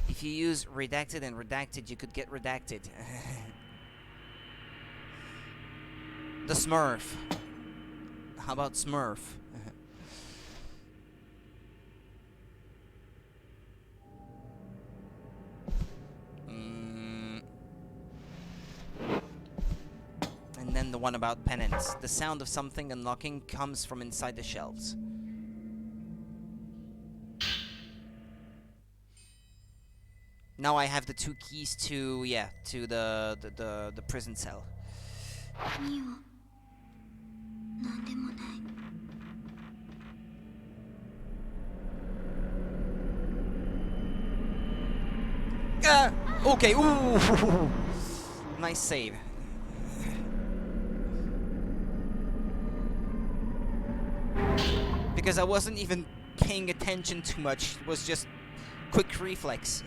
If you use redacted and redacted, you could get redacted. The Smurf. How about Smurf? And then the one about penance. The sound of something unlocking comes from inside the shelves. Now I have the 2 keys to, yeah, to the prison cell. ミオ、なんでもない。Okay, ooh! Nice save. Because I wasn't even paying attention too much, it was just quick reflex.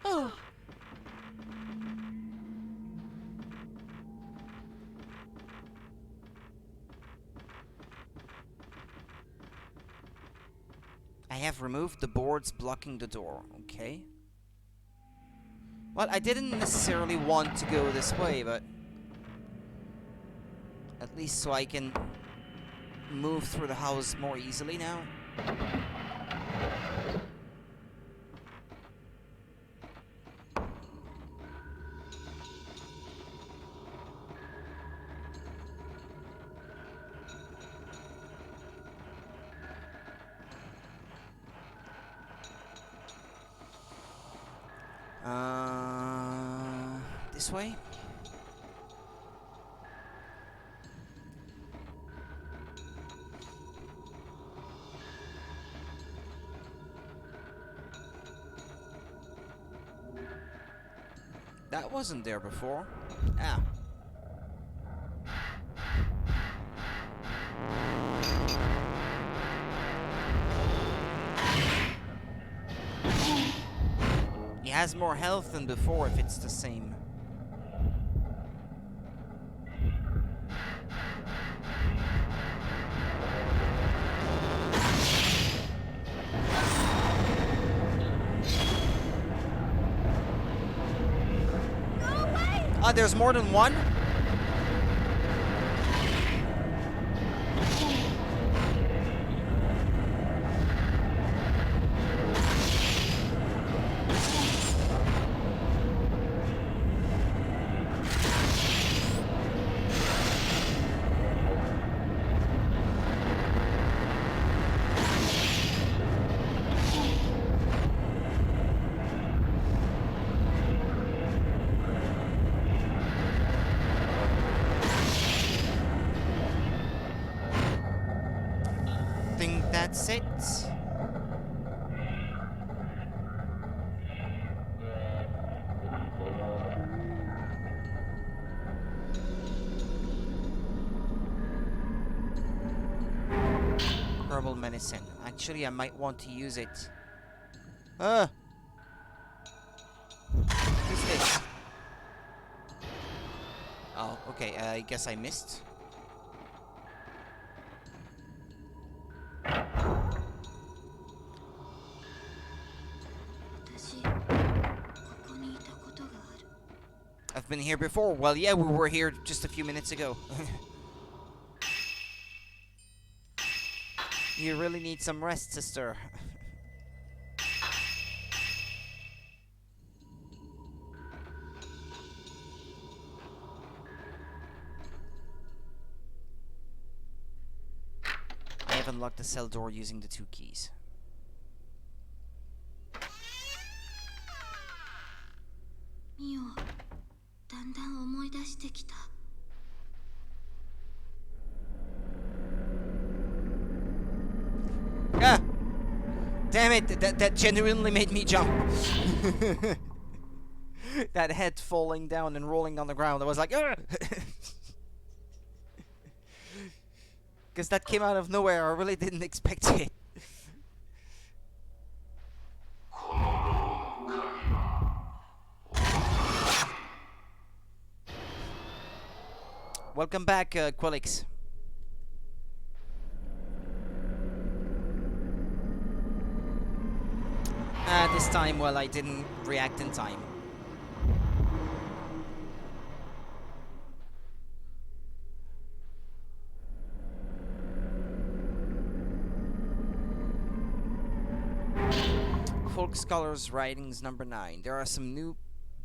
Oh. I have removed the boards blocking the door, okay. Well, I didn't necessarily want to go this way, but at least so I can move through the house more easily now. This way? That wasn't there before. Ah. He has more health than before if it's the same. There's more than one? That's it. Herbal medicine. Actually, I might want to use it. Who's this? Oh, okay. I guess I missed. I've been here before. Well, yeah, we were here just a few minutes ago. You really need some rest, sister. I have unlocked the cell door using the 2 keys. Mio, だんだん思い出してきた。Ah! Damn it! That genuinely made me jump. That head falling down and rolling on the ground. I was like, because that came out of nowhere. I really didn't expect it. Welcome back, Quillix. This time, well, I didn't react in time. Folk Scholars Writings number 9. There are some new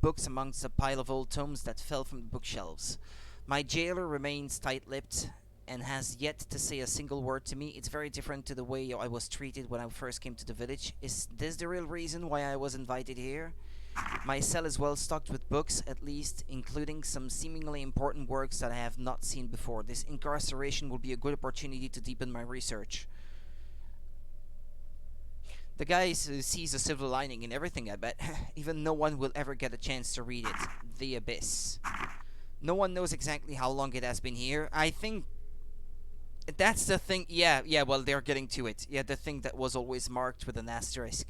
books amongst a pile of old tomes that fell from the bookshelves. My jailer remains tight-lipped and has yet to say a single word to me. It's very different to the way I was treated when I first came to the village. Is this the real reason why I was invited here? My cell is well stocked with books, at least, including some seemingly important works that I have not seen before. This incarceration will be a good opportunity to deepen my research. The guy sees a silver lining in everything, I bet. Even no one will ever get a chance to read it. The Abyss. No one knows exactly how long it has been here. I think that's the thing. Yeah, well, they're getting to it. Yeah, the thing that was always marked with an asterisk.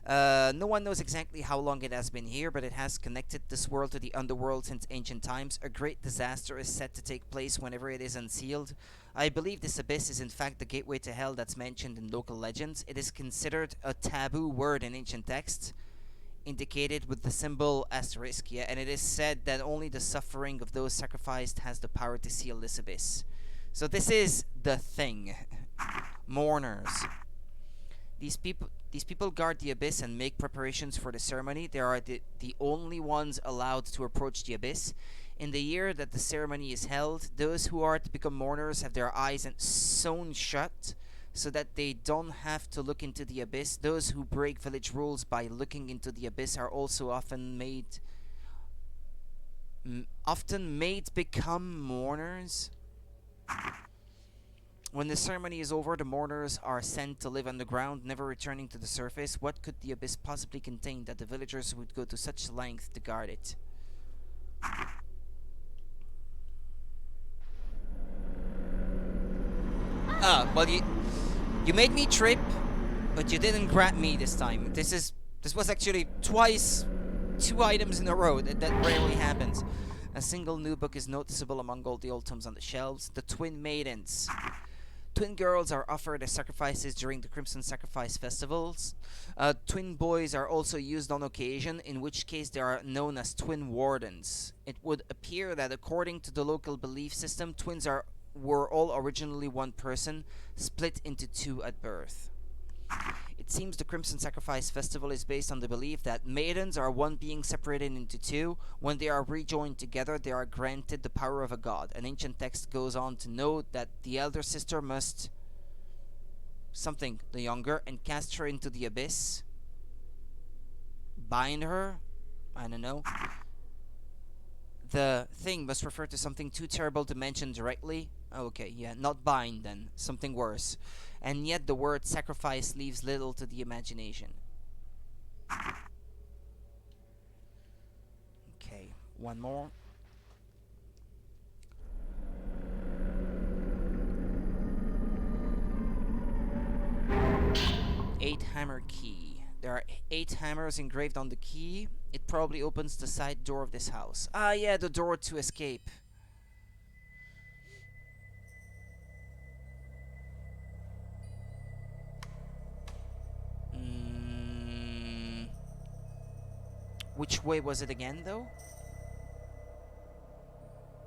No one knows exactly how long it has been here, but it has connected this world to the underworld since ancient times. A great disaster is set to take place whenever it is unsealed. I believe this abyss is in fact the gateway to hell that's mentioned in local legends. It is considered a taboo word in ancient texts, indicated with the symbol asterisk, yeah, and it is said that only the suffering of those sacrificed has the power to seal this abyss. So this is the thing. Mourners. These people guard the abyss and make preparations for the ceremony. They are the only ones allowed to approach the abyss. In the year that the ceremony is held, those who are to become mourners have their eyes sewn shut so that they don't have to look into the abyss. Those who break village rules by looking into the abyss are also often made become mourners. When the ceremony is over, the mourners are sent to live underground, never returning to the surface. What could the abyss possibly contain that the villagers would go to such length to guard it? Well, you made me trip, but you didn't grab me this time. This was actually twice, 2 items in a row. That rarely happens. A single new book is noticeable among all the old tomes on the shelves. The Twin Maidens. Twin girls are offered as sacrifices during the Crimson Sacrifice festivals. Twin boys are also used on occasion, in which case they are known as twin wardens. It would appear that according to the local belief system, twins were all originally one person, split into 2 at birth. It seems the Crimson Sacrifice Festival is based on the belief that maidens are one being separated into 2. When they are rejoined together, they are granted the power of a god. An ancient text goes on to note that the elder sister must something the younger and cast her into the abyss. Bind her? I don't know. The thing must refer to something too terrible to mention directly. Okay, yeah, not bind then. Something worse. And yet the word sacrifice leaves little to the imagination. Okay, one more. Eight hammer key. There are 8 hammers engraved on the key. It probably opens the side door of this house. Ah, yeah, the door to escape. Which way was it again, though?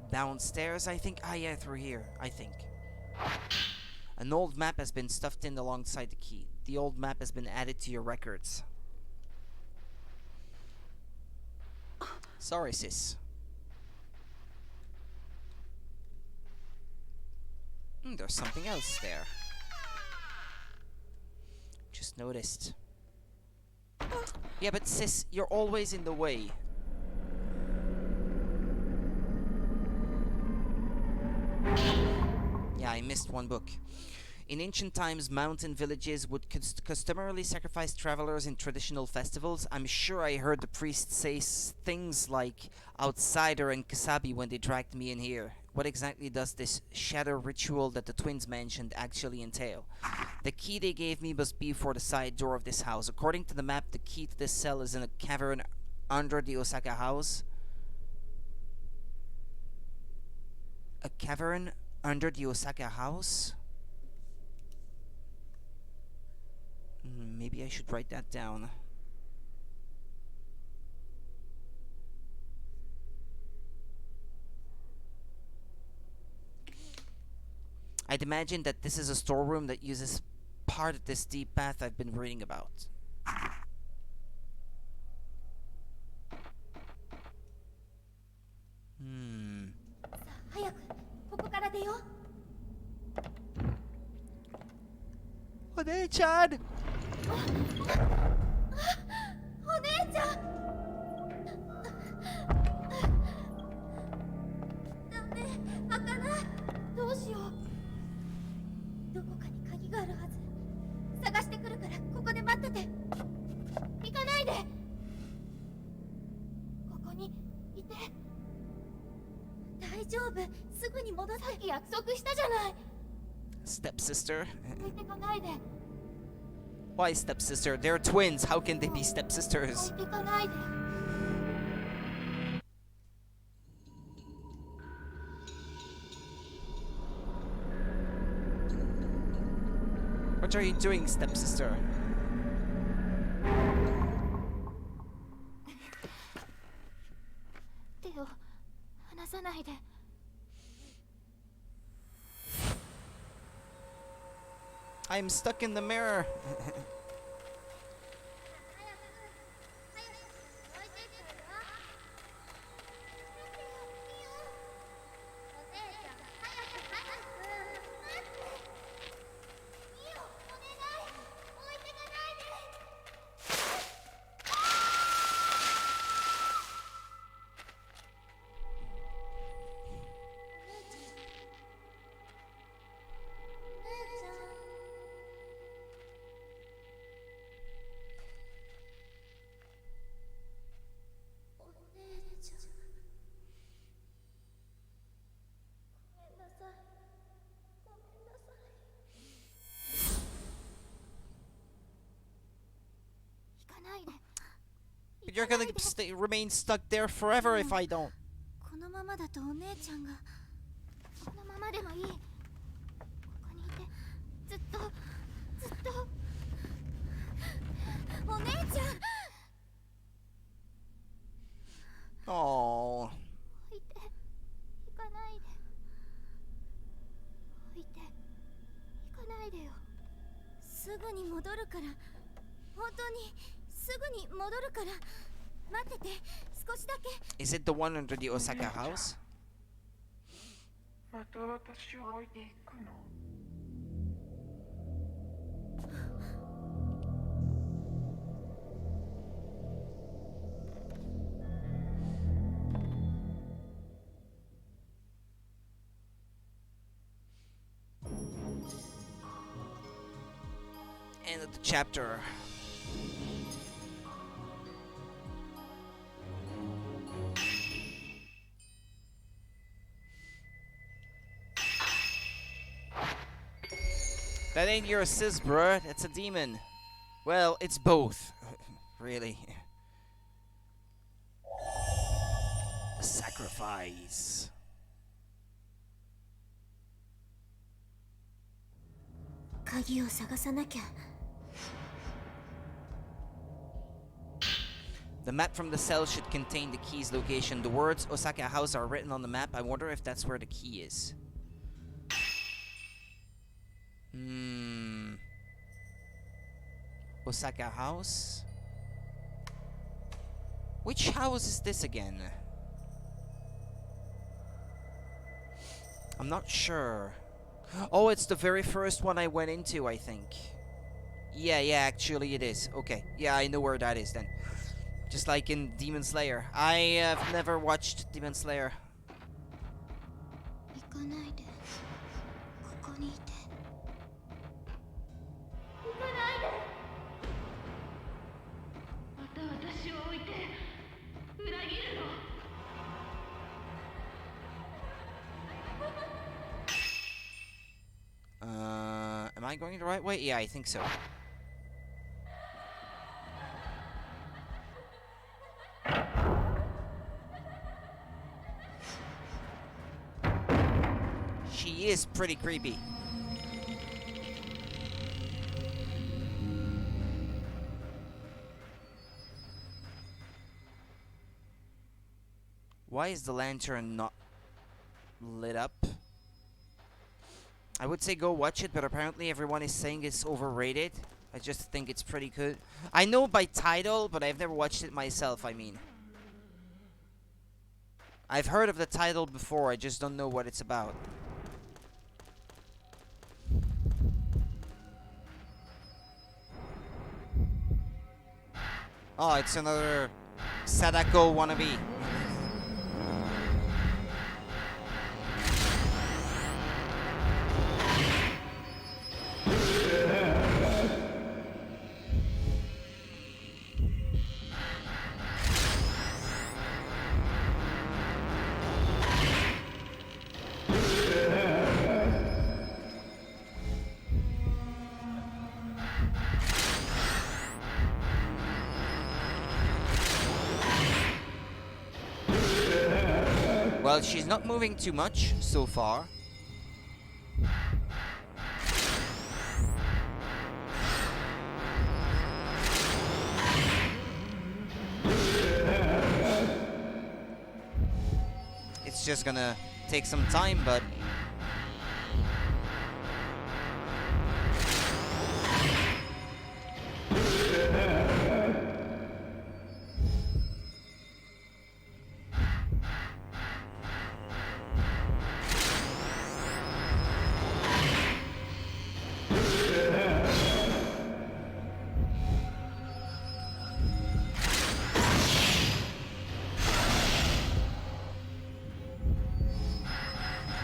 Downstairs, I think. Ah, yeah, through here, I think. An old map has been stuffed in alongside the key. The old map has been added to your records. Sorry, sis. There's something else there. Just noticed. Yeah, but sis, you're always in the way. Yeah, I missed one book. In ancient times, mountain villages would customarily sacrifice travelers in traditional festivals. I'm sure I heard the priest say things like outsider and kasabi when they dragged me in here. What exactly does this shadow ritual that the twins mentioned actually entail? The key they gave me must be for the side door of this house. According to the map, the key to this cell is in a cavern under the Osaka house. A cavern under the Osaka house? Maybe I should write that down. I'd imagine that this is a storeroom that uses part of this deep path I've been reading about. 早くここから出よう。One-chan! お姉ちゃん。ダメ、開かない。どうしよう。どこかに鍵があるはず。探してくるからここで待ってて。行かないで。ここにいて。大丈夫、すぐに戻すって約束したじゃない。 Stepsister? 置いてかないで。 Why stepsister? They're twins. How can they be stepsisters? 置いてかないで。 What are you doing, stepsister? 手を離さないで。 I'm stuck in the mirror. But you're gonna remain stuck there forever if I don't. このままだとお姉ちゃんが。このままでもいい。ここにいてずっとずっと。お姉ちゃん。 Oh. 置いて行かないで。置いて行かないでよ。すぐに戻るから。本当にすぐに戻るから。待ってて、少しだけ。 Is it the one under the Osaka house? また私を置いていくの？ End of the chapter. That ain't your sis, bruh. That's a demon. Well, it's both. Really. A sacrifice. The map from the cell should contain the key's location. The words Osaka House are written on the map. I wonder if that's where the key is. Osaka House? Which house is this again? I'm not sure. Oh, it's the very first one I went into, I think. Yeah, actually it is. Okay, yeah, I know where that is then. Just like in Demon Slayer. I have never watched Demon Slayer. 行かないで。ここにいて。行かないで。また私を置いて裏切るの。 Am I going the right way? Yeah, I think so. She is pretty creepy. Why is the lantern not lit up? I would say go watch it, but apparently everyone is saying it's overrated. I just think it's pretty good. I know by title, but I've never watched it myself, I mean. I've heard of the title before, I just don't know what it's about. Oh, it's another Sadako wannabe. Well, she's not moving too much so far. It's just gonna take some time, but...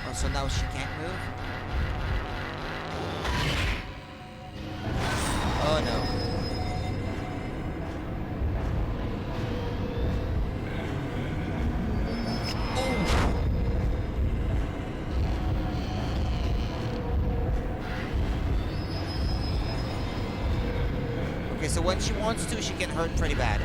Oh, so now she can't move? Oh no. Okay, so when she wants to, she can hurt pretty bad.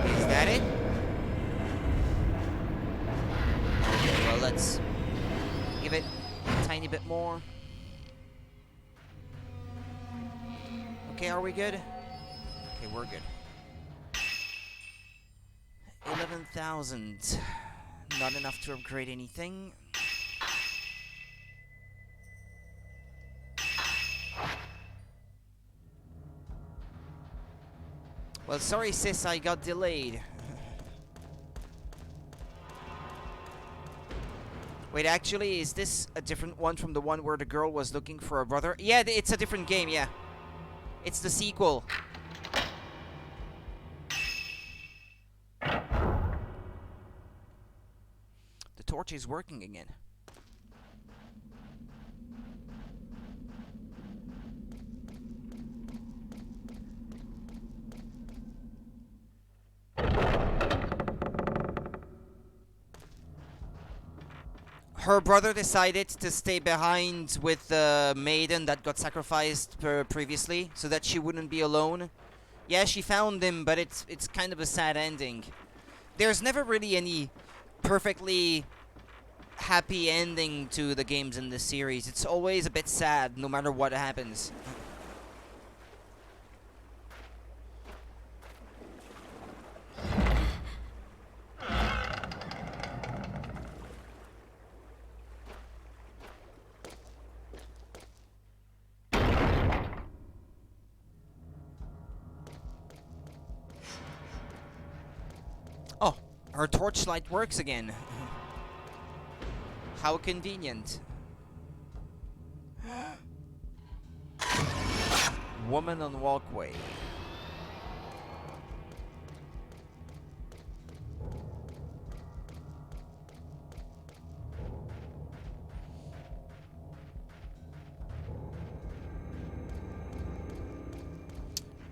Is that it? Okay, well, let's give it a tiny bit more. Okay, are we good? Okay, we're good. 11,000. Not enough to upgrade anything. Well, sorry sis, I got delayed. Wait, actually, is this a different one from the one where the girl was looking for a brother? Yeah, it's a different game, yeah. It's the sequel. The torch is working again. Her brother decided to stay behind with the maiden that got sacrificed previously, so that she wouldn't be alone. Yeah, she found him, but it's kind of a sad ending. There's never really any perfectly happy ending to the games in this series. It's always a bit sad, no matter what happens. Oh, her torchlight works again. How convenient. Woman on walkway.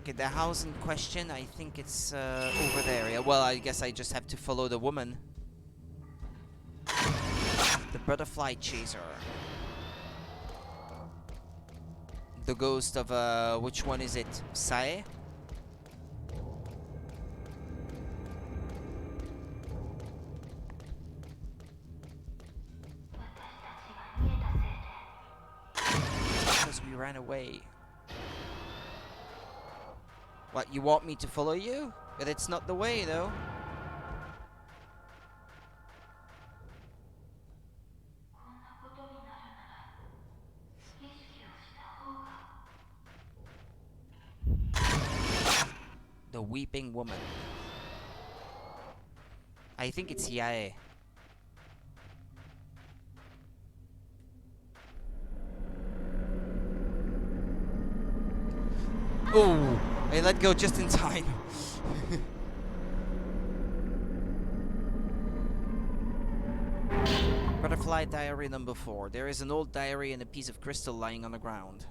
Okay, the house in question, I think it's over there. Yeah, well, I guess I just have to follow the woman. The butterfly chaser. The ghost of, which one is it? Sae? Because we ran away. What, you want me to follow you? But it's not the way, though. weeping woman. I think it's Yae. Oh, I let go just in time. Butterfly diary number 4. There is an old diary and a piece of crystal lying on the ground.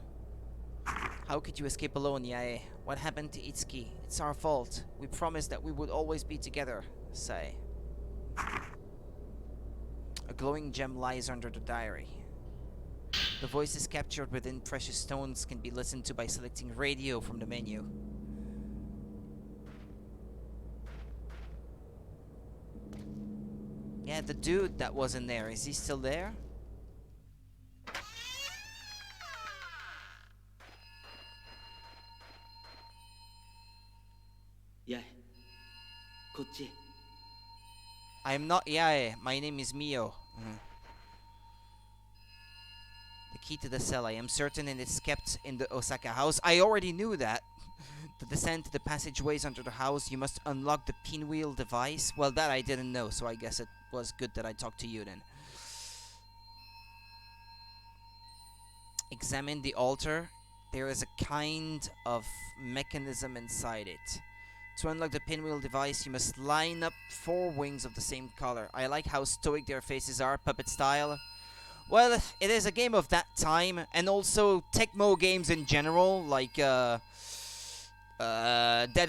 How could you escape alone, Yae? What happened to Itsuki? It's our fault. We promised that we would always be together. Say. A glowing gem lies under the diary. The voices captured within precious stones can be listened to by selecting radio from the menu. Yeah, the dude that was in there, is he still there? Yae, こっちへ。 I am not Yae, my name is Mio. The key to the cell, I am certain it is kept in the Osaka house. I already knew that. To descend to the passageways under the house, you must unlock the pinwheel device. Well, that I didn't know, so I guess it was good that I talked to you then. Examine the altar. There is a kind of mechanism inside it. To unlock the pinwheel device, you must line up 4 wings of the same color. I like how stoic their faces are, puppet style. Well, it is a game of that time, and also Tecmo games in general, like Dead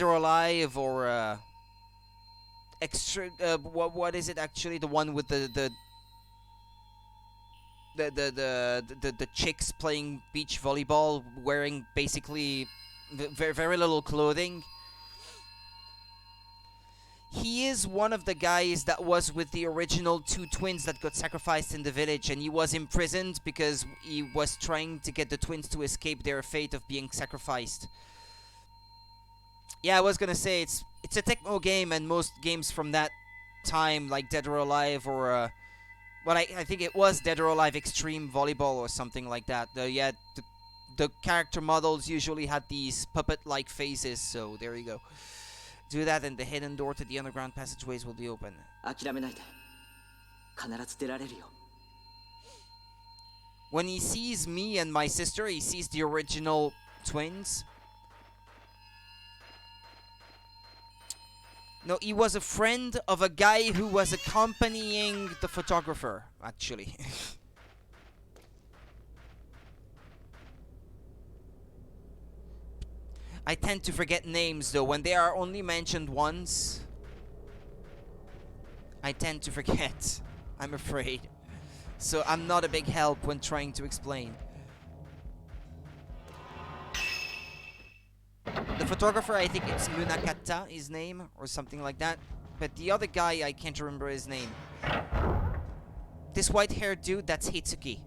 or Alive, or extra. What is it actually? The one with the chicks playing beach volleyball, wearing basically very little clothing. He is one of the guys that was with the original 2 twins that got sacrificed in the village, and he was imprisoned because he was trying to get the twins to escape their fate of being sacrificed. Yeah, I was gonna say, it's a Tecmo game, and most games from that time, like Dead or Alive, or well, I think it was Dead or Alive Extreme Volleyball or something like that. The character models usually had these puppet-like faces, so there you go. Do that and the hidden door to the underground passageways will be open. 諦めないで。必ず出られるよ。 When he sees me and my sister, he sees the original twins. No, he was a friend of a guy who was accompanying the photographer, actually. I tend to forget names, though. When they are only mentioned once, I tend to forget. I'm afraid. So I'm not a big help when trying to explain. The photographer, I think it's Munakata, his name, or something like that. But the other guy, I can't remember his name. This white-haired dude, that's Hitsuki.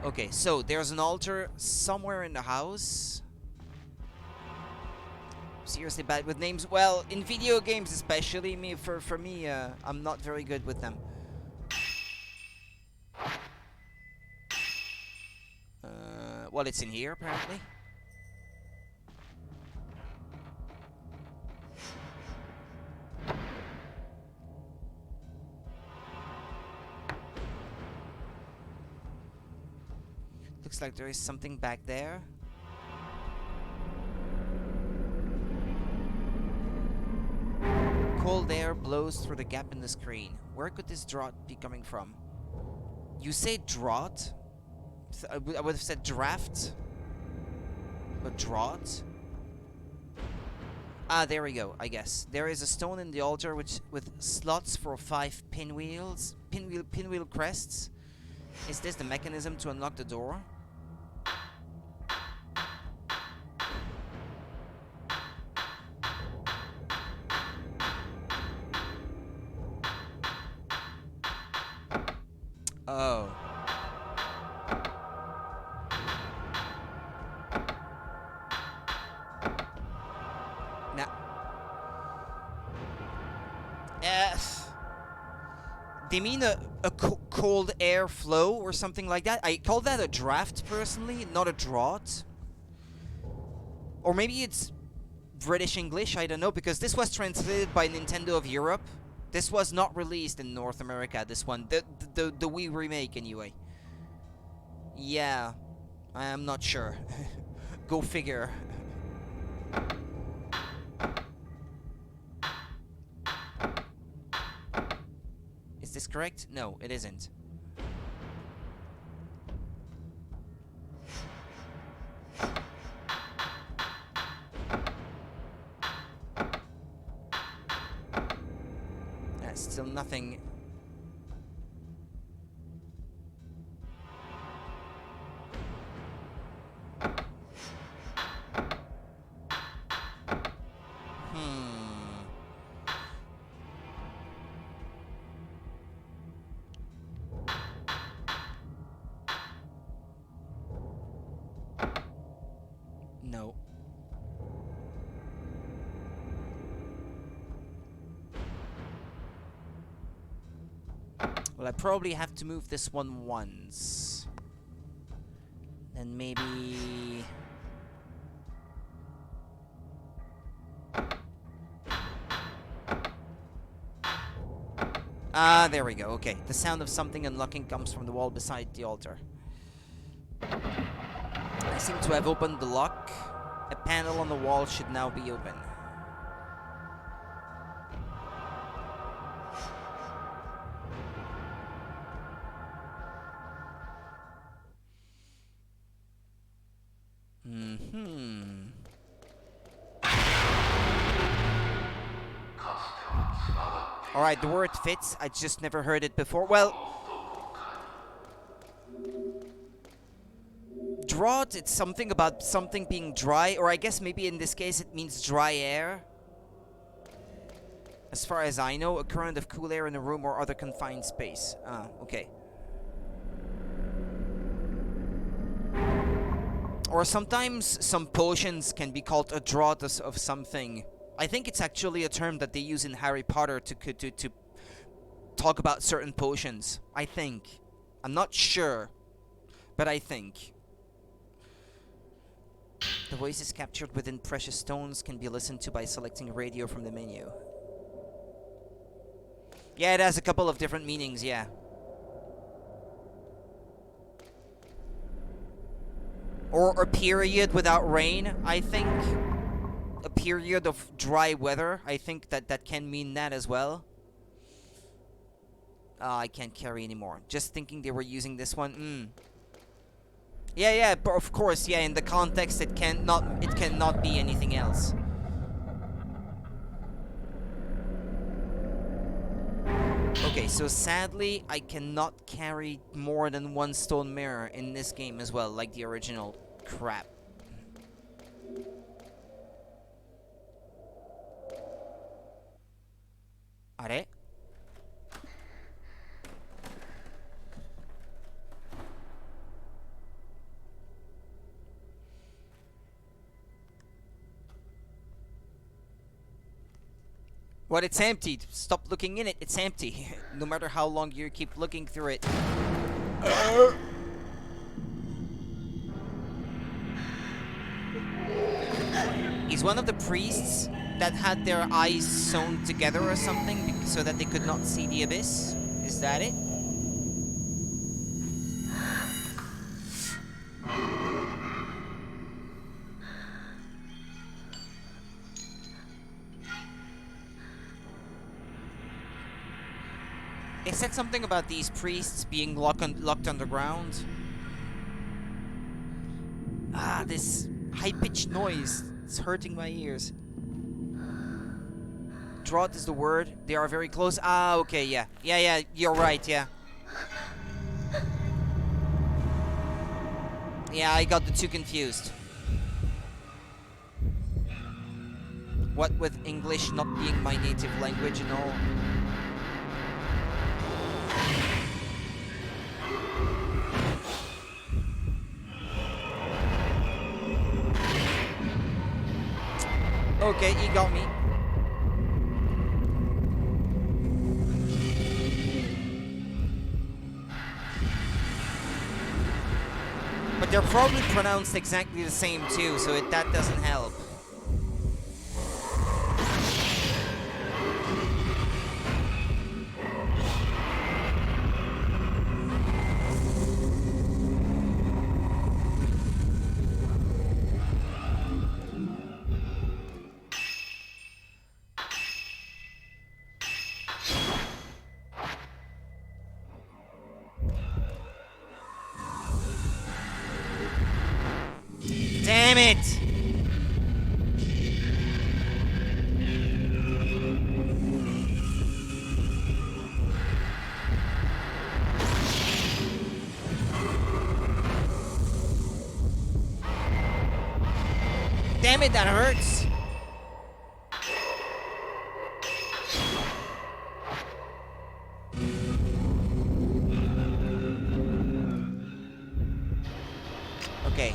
Okay, so there's an altar somewhere in the house. Seriously bad with names. Well, in video games especially, for me, I'm not very good with them. Well, it's in here apparently. Looks like there is something back there. Cold air blows through the gap in the screen. Where could this draught be coming from? You say draught? I would have said draft. But draught? Ah, there we go, I guess. There is a stone in the altar with slots for 5 pinwheels. Pinwheel crests. Is this the mechanism to unlock the door? Oh. Now. They mean a cold air flow or something like that? I call that a draft personally, not a draught. Or maybe it's British English, I don't know, because this was translated by Nintendo of Europe. This was not released in North America, this one. The Wii remake, anyway. Yeah, I'm not sure. Go figure. Is this correct? No, it isn't. Still nothing. No. Well, I probably have to move this one once. Then maybe... Ah, there we go. Okay. The sound of something unlocking comes from the wall beside the altar. I seem to have opened the lock. A panel on the wall should now be open. Alright, the word fits. I just never heard it before. Well, drought, it's something about something being dry, or I guess maybe in this case it means dry air. As far as I know, a current of cool air in a room or other confined space. Ah, okay. Or sometimes some potions can be called a draught of something. I think it's actually a term that they use in Harry Potter to talk about certain potions. I think. I'm not sure, but I think. The voices captured within precious stones can be listened to by selecting radio from the menu. Yeah, it has a couple of different meanings, yeah. Or a period without rain, I think. A period of dry weather. I think that can mean that as well. I can't carry anymore. Just thinking they were using this one. Yeah, but of course, yeah, in the context it cannot be anything else. Okay, so sadly I cannot carry more than one stone mirror in this game as well, like the original. Crap. Are? What? It's empty. Stop looking in it. It's empty. No matter how long you keep looking through it. He's one of the priests that had their eyes sewn together or something so that they could not see the abyss. Is that it? They said something about these priests being locked underground. Ah, this high-pitched noise. It's hurting my ears. Drought is the word. They are very close. Ah, okay, yeah. Yeah, you're right, yeah. Yeah, I got the two confused. What with English not being my native language and all. Okay, he got me. But they're probably pronounced exactly the same too, so that doesn't help. it! Damn it, that hurts! Okay.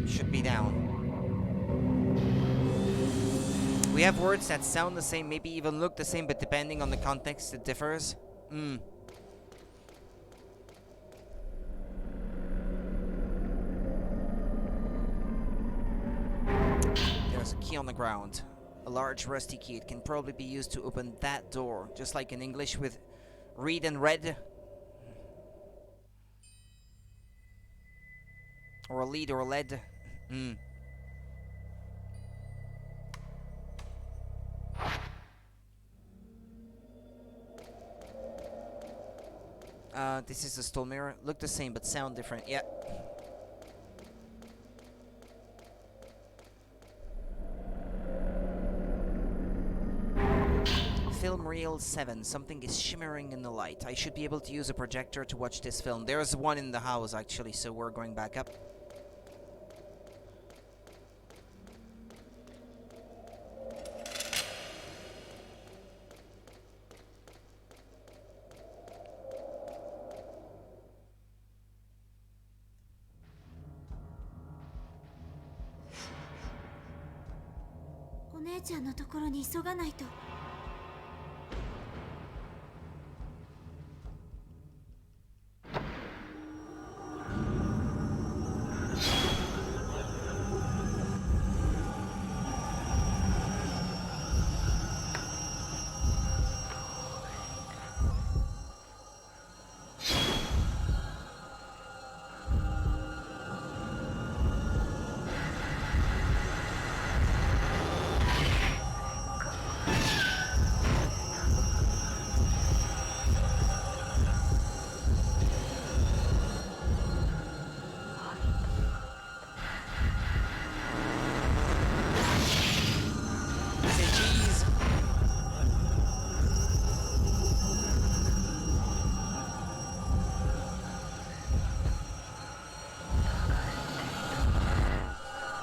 Should be down. We have words that sound the same, maybe even look the same, but depending on the context, it differs. There's a key on the ground. A large rusty key. It can probably be used to open that door, just like in English with read and read. Or a lead or a lead. This is a stone mirror. Look the same, but sound different. Yeah. Film reel 7. Something is shimmering in the light. I should be able to use a projector to watch this film. There's one in the house, actually, so we're going back up.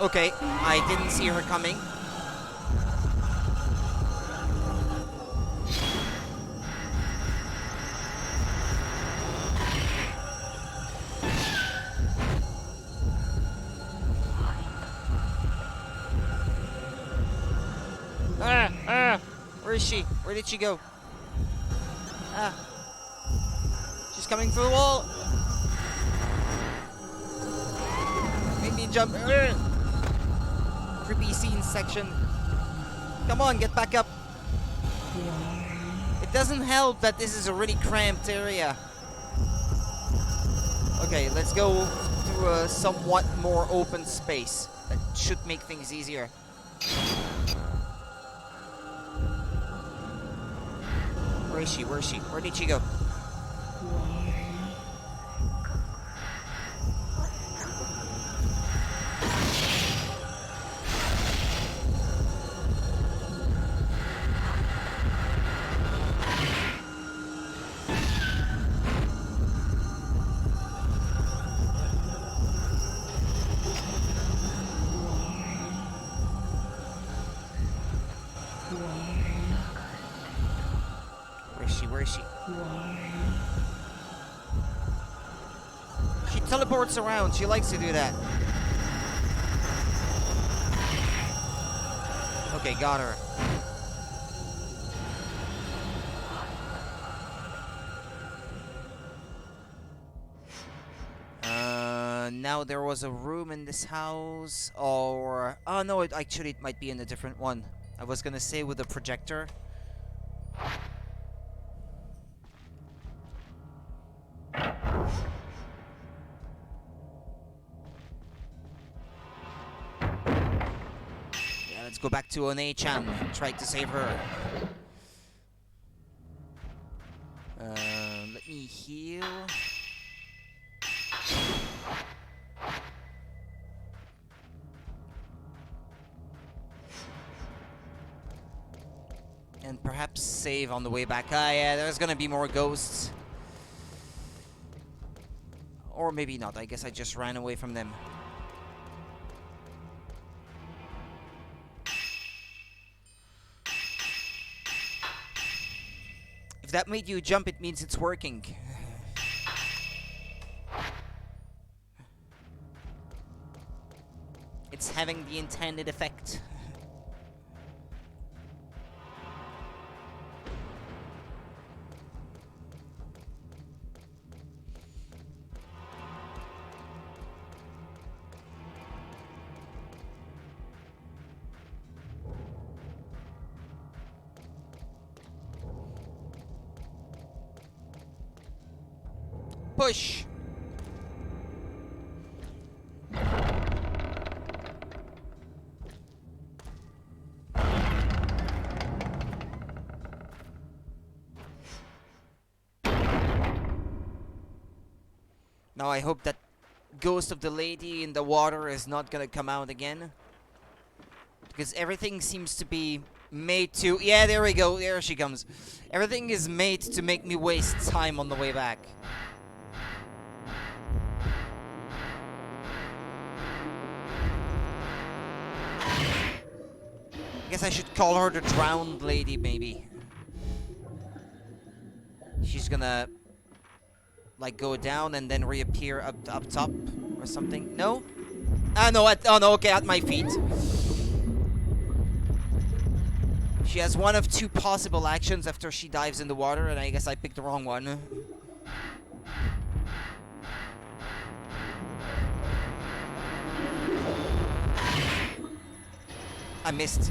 Okay, I didn't see her coming. Where is she? Where did she go? She's coming through the wall. Made me jump. Creepy scene section. Come on, get back up. It doesn't help that this is a really cramped area. Okay, let's go to a somewhat more open space. That should make things easier. Where is she? Where is she? Where did she go? Where is she? She teleports around. She likes to do that. Okay, got her. Now there was a room in this house, or... Oh, no, it might be in a different one. I was gonna say with a projector. Let's go back to One-chan and try to save her. heal. And perhaps save on the way back. Ah, yeah, there's gonna be more ghosts. Or maybe not. I guess I just ran away from them. If that made you jump, it means it's working. It's having the intended effect. Push! Now I hope that ghost of the lady in the water is not gonna come out again. Because everything seems to be made to... Yeah, there we go. There she comes. Everything is made to make me waste time on the way back. Guess I should call her the drowned lady, maybe. She's gonna... like, go down and then reappear up top or something. No? Ah, no, oh no, okay, at my feet. She has one of two possible actions after she dives in the water, and I guess I picked the wrong one. I missed.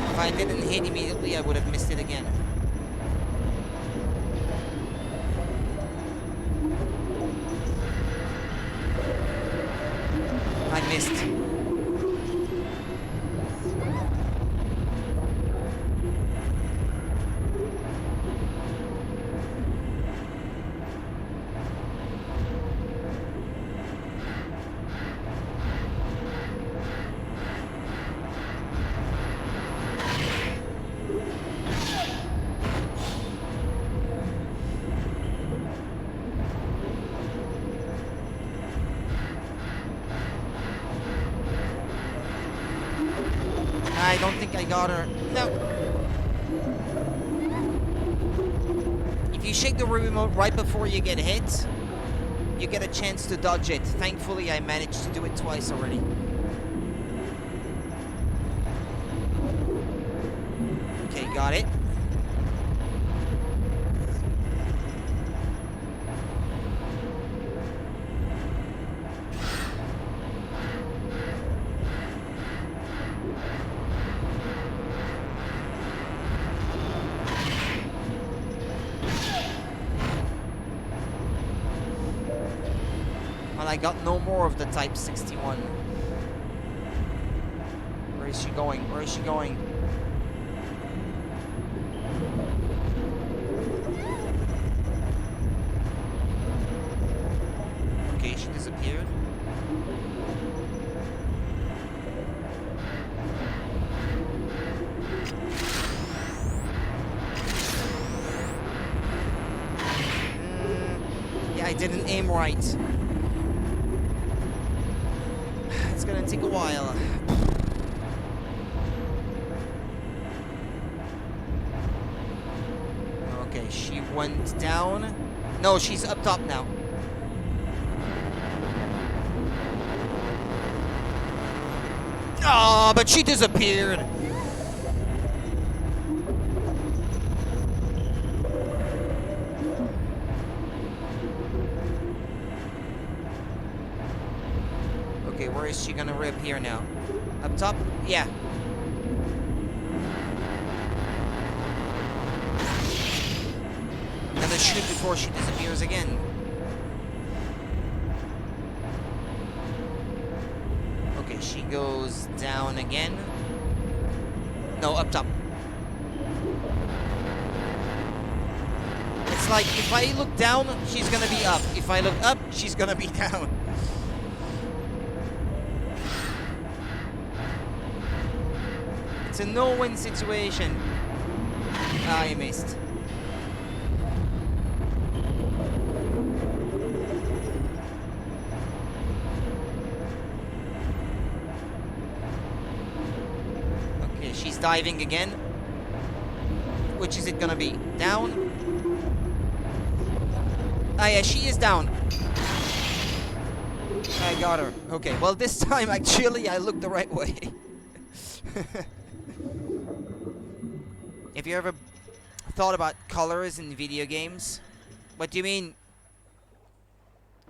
If I didn't hit immediately, I would have missed it again. I missed. I don't think I got her. No. If you shake the remote right before you get hit, you get a chance to dodge it. Thankfully, I managed to do it twice already. Okay, got it. Well, I got no more of the Type 61. Where is she going? Where is she going? Okay, she disappeared. Yeah, I didn't aim right. It's gonna take a while. Okay, she went down. No, she's up top now. Oh, but she disappeared. Okay, where is she gonna reappear now? Up top? Yeah. I'm gonna gonna shoot before she disappears again. Okay, she goes down again. No, up top. It's like, if I look down, she's gonna be up. If I look up, she's gonna be down. It's a no-win situation. Ah, I missed. Okay, she's diving again. Which is it gonna be? Down? Ah, yeah, she is down. I got her. Okay, well, this time, actually, I looked the right way. Have you ever thought about colors in video games? What do you mean,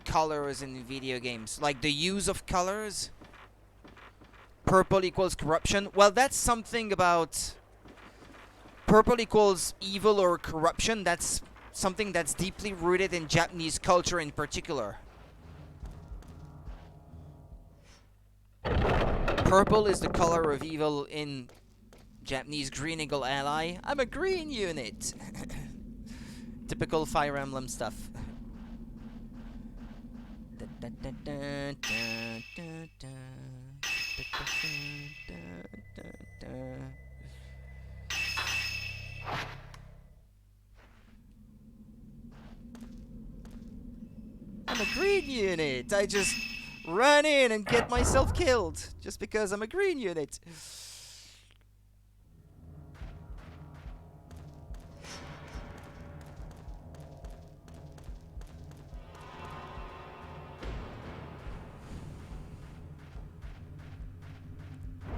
colors in video games? Like the use of colors? Purple equals corruption? Well, that's something about... Purple equals evil or corruption. That's something that's deeply rooted in Japanese culture in particular. Purple is the color of evil in Japanese. Green equal ally. I'm a green unit. Typical Fire Emblem stuff. I'm a green unit. I just run in and get myself killed just because I'm a green unit.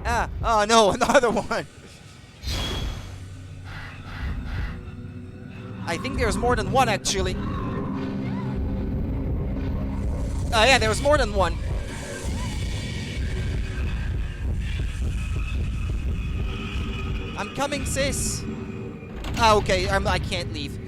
Ah, oh no, another one. I think there's more than one actually. Oh yeah, there was more than one. I'm coming, sis. Ah, okay, I can't leave.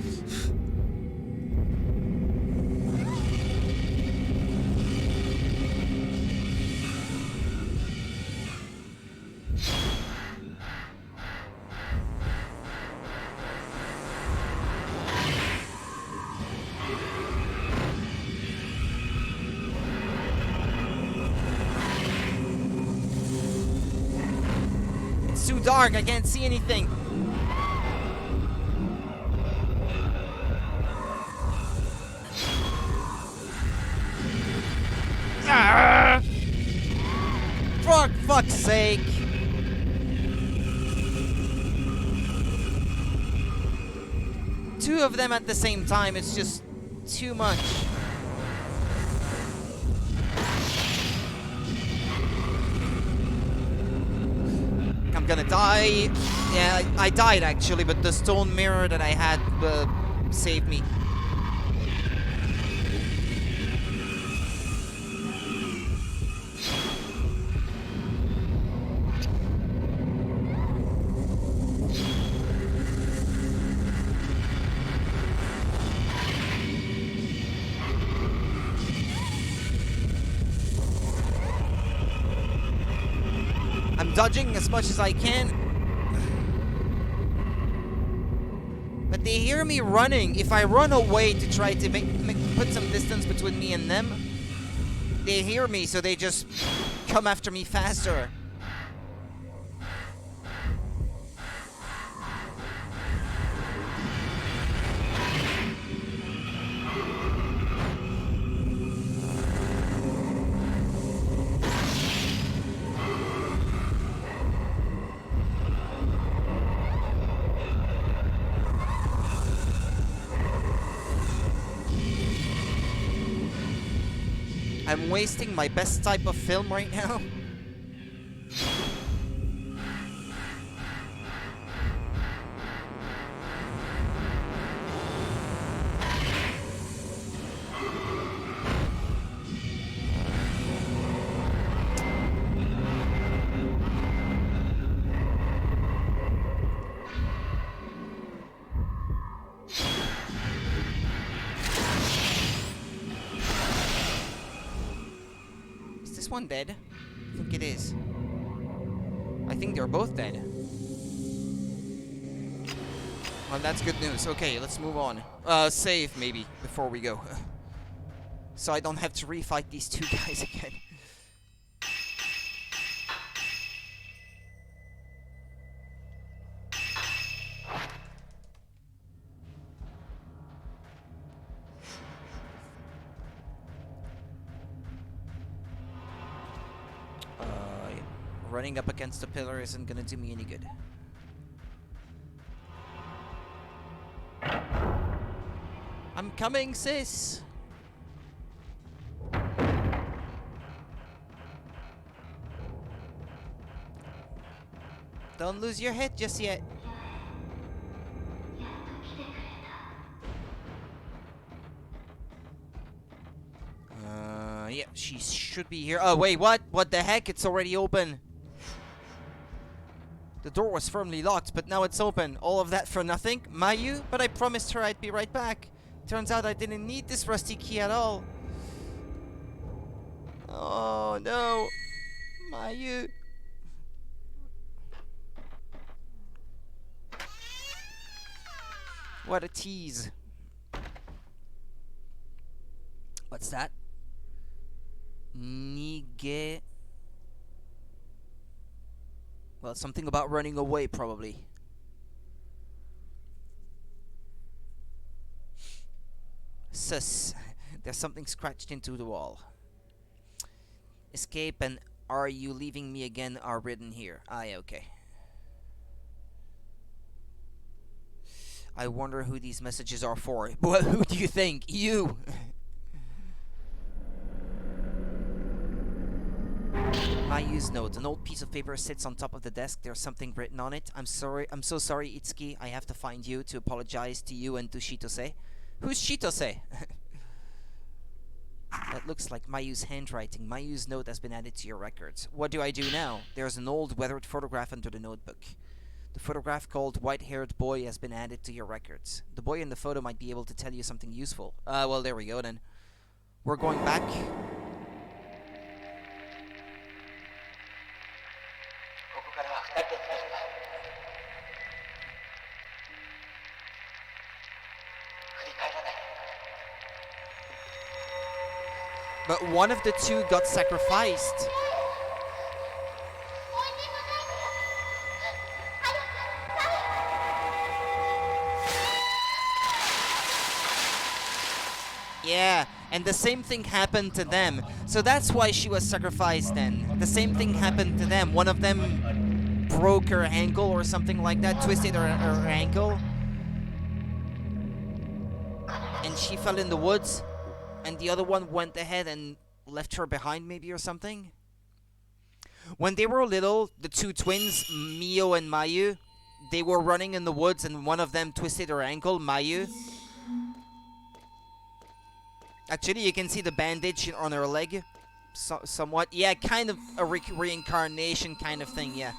It's too dark, I can't see anything. Ah! For fuck's sake. Two of them at the same time, it's just too much. I'm gonna die. Yeah, I died actually, but the stone mirror that I had saved me. I'm dodging as much as I can. But they hear me running. If I run away to try to put some distance between me and them, they hear me, so they just come after me faster. I'm wasting my best type of film right now. one dead? I think it is. I think they're both dead. Well, that's good news. Okay, let's move on. Save, maybe, before we go. So I don't have to refight these two guys again. Running up against the pillar isn't gonna do me any good. I'm coming, sis! Don't lose your head just yet. Yeah, she should be here. Oh, wait, what? What the heck? It's already open. The door was firmly locked, but now it's open. All of that for nothing? Mayu? But I promised her I'd be right back. Turns out I didn't need this rusty key at all. Oh, no. Mayu. What a tease. What's that? Nige. Well, something about running away, probably. Sus. There's something scratched into the wall. Escape and are you leaving me again are written here. Aye, okay. I wonder who these messages are for. Well, who do you think? You! Mayu's note. An old piece of paper sits on top of the desk. There's something written on it. I'm so sorry, Itsuki. I have to find you to apologize to you and to Shitose. Who's Shitose? That looks like Mayu's handwriting. Mayu's note has been added to your records. What do I do now? There's an old weathered photograph under the notebook. The photograph called White-Haired Boy has been added to your records. The boy in the photo might be able to tell you something useful. Well, there we go then. We're going back. But one of the two got sacrificed. Yeah, and the same thing happened to them. So that's why she was sacrificed then. The same thing happened to them. One of them broke her ankle or something like that, twisted her ankle. And she fell in the woods. And the other one went ahead and left her behind maybe or something. When they were little, the two twins, Mio and Mayu, they were running in the woods and one of them twisted her ankle, Mayu. Actually, you can see the bandage on her leg. Somewhat. Yeah, kind of a reincarnation kind of thing, yeah.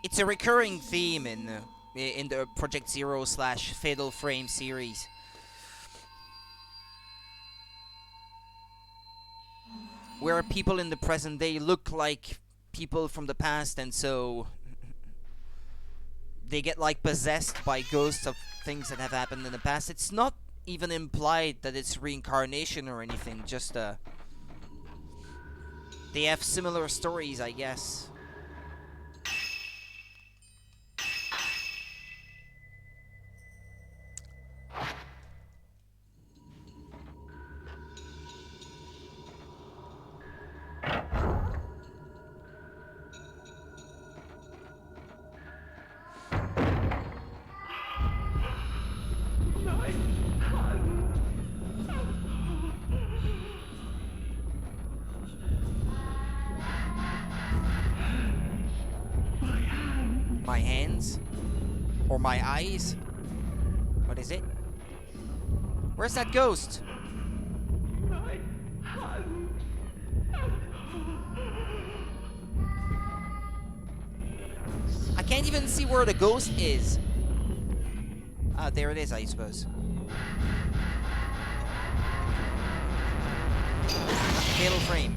It's a recurring theme in the Project Zero / Fatal Frame series. Where people in the present day look like people from the past, and so they get like possessed by ghosts of things that have happened in the past. It's not even implied that it's reincarnation or anything, just they have similar stories, I guess. My hands? Or my eyes? What is it? Where's that ghost? can't even see where the ghost is. Ah, there it is, I suppose. Fatal frame.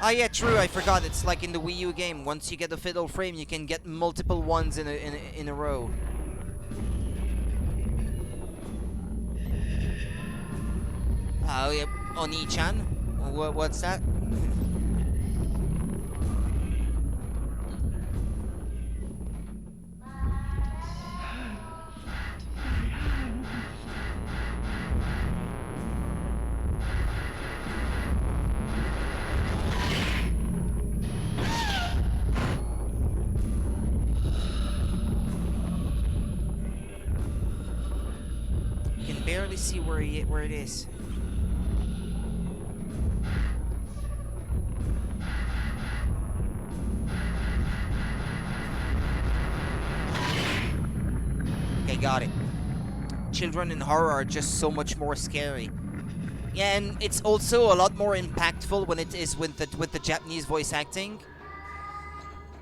Ah, yeah, true. I forgot. It's like in the Wii U game. Once you get the fatal frame, you can get multiple ones in a row. Oh yeah, Oni-chan. What's that? You can barely see where it is. Okay, got it. Children in horror are just so much more scary. Yeah, and it's also a lot more impactful when it is with the Japanese voice acting.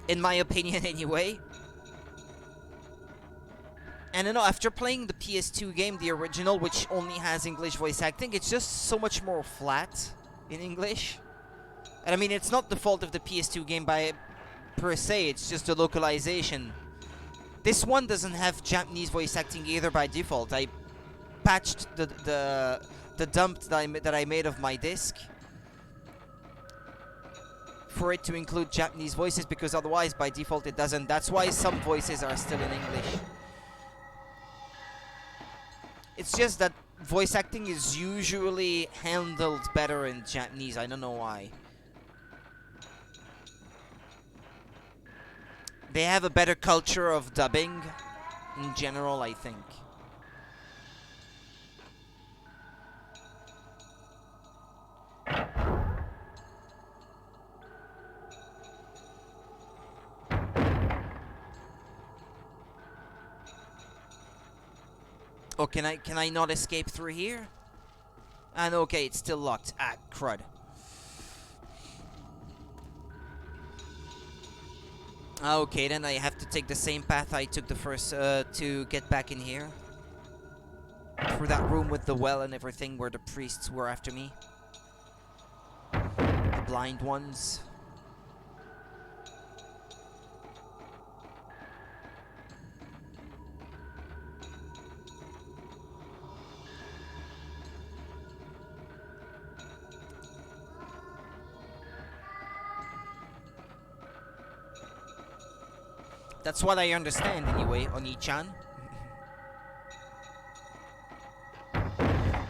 In my opinion, anyway. And you know, after playing the PS2 game, the original, which only has English voice acting, it's just so much more flat in English. And I mean, it's not the fault of the PS2 game per se, it's just the localization. This one doesn't have Japanese voice acting either by default. I patched the dump that I made of my disc for it to include Japanese voices, because otherwise by default it doesn't. That's why some voices are still in English. It's just that voice acting is usually handled better in Japanese. I don't know why. They have a better culture of dubbing in general, I think. Oh, can I not escape through here? And okay, it's still locked. Ah, crud. Okay, then I have to take the same path I took the first to get back in here. Through that room with the well and everything where the priests were after me. The blind ones. That's what I understand anyway, Oni-chan.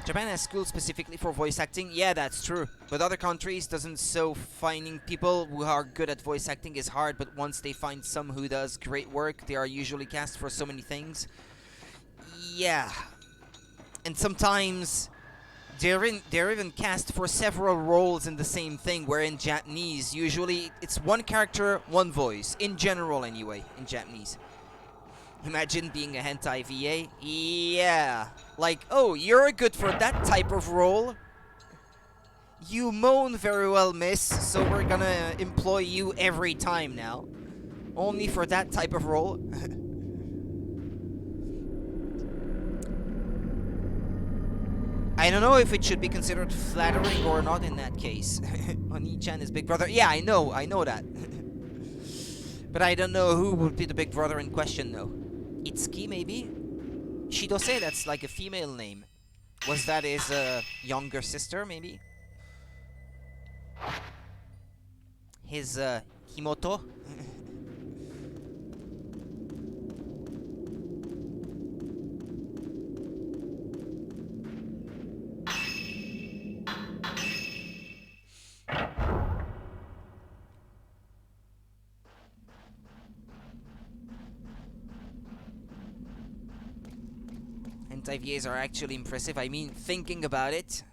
Japan has schools specifically for voice acting. Yeah, that's true. But other countries doesn't, so finding people who are good at voice acting is hard, but once they find some who does great work, they are usually cast for so many things. Yeah. And sometimes they're even cast for several roles in the same thing, where in Japanese, usually it's one character, one voice. In general, anyway, in Japanese. Imagine being a hentai VA. Yeah. Like, oh, you're good for that type of role. You moan very well, miss, so we're gonna employ you every time now. Only for that type of role. I don't know if it should be considered flattering or not in that case. Oni-chan is big brother. Yeah, I know that. But I don't know who would be the big brother in question, though. Itsuki, maybe? Shidose, that's like a female name. Was that his younger sister, maybe? His Himoto? Hentai VAs are actually impressive. I mean, thinking about it.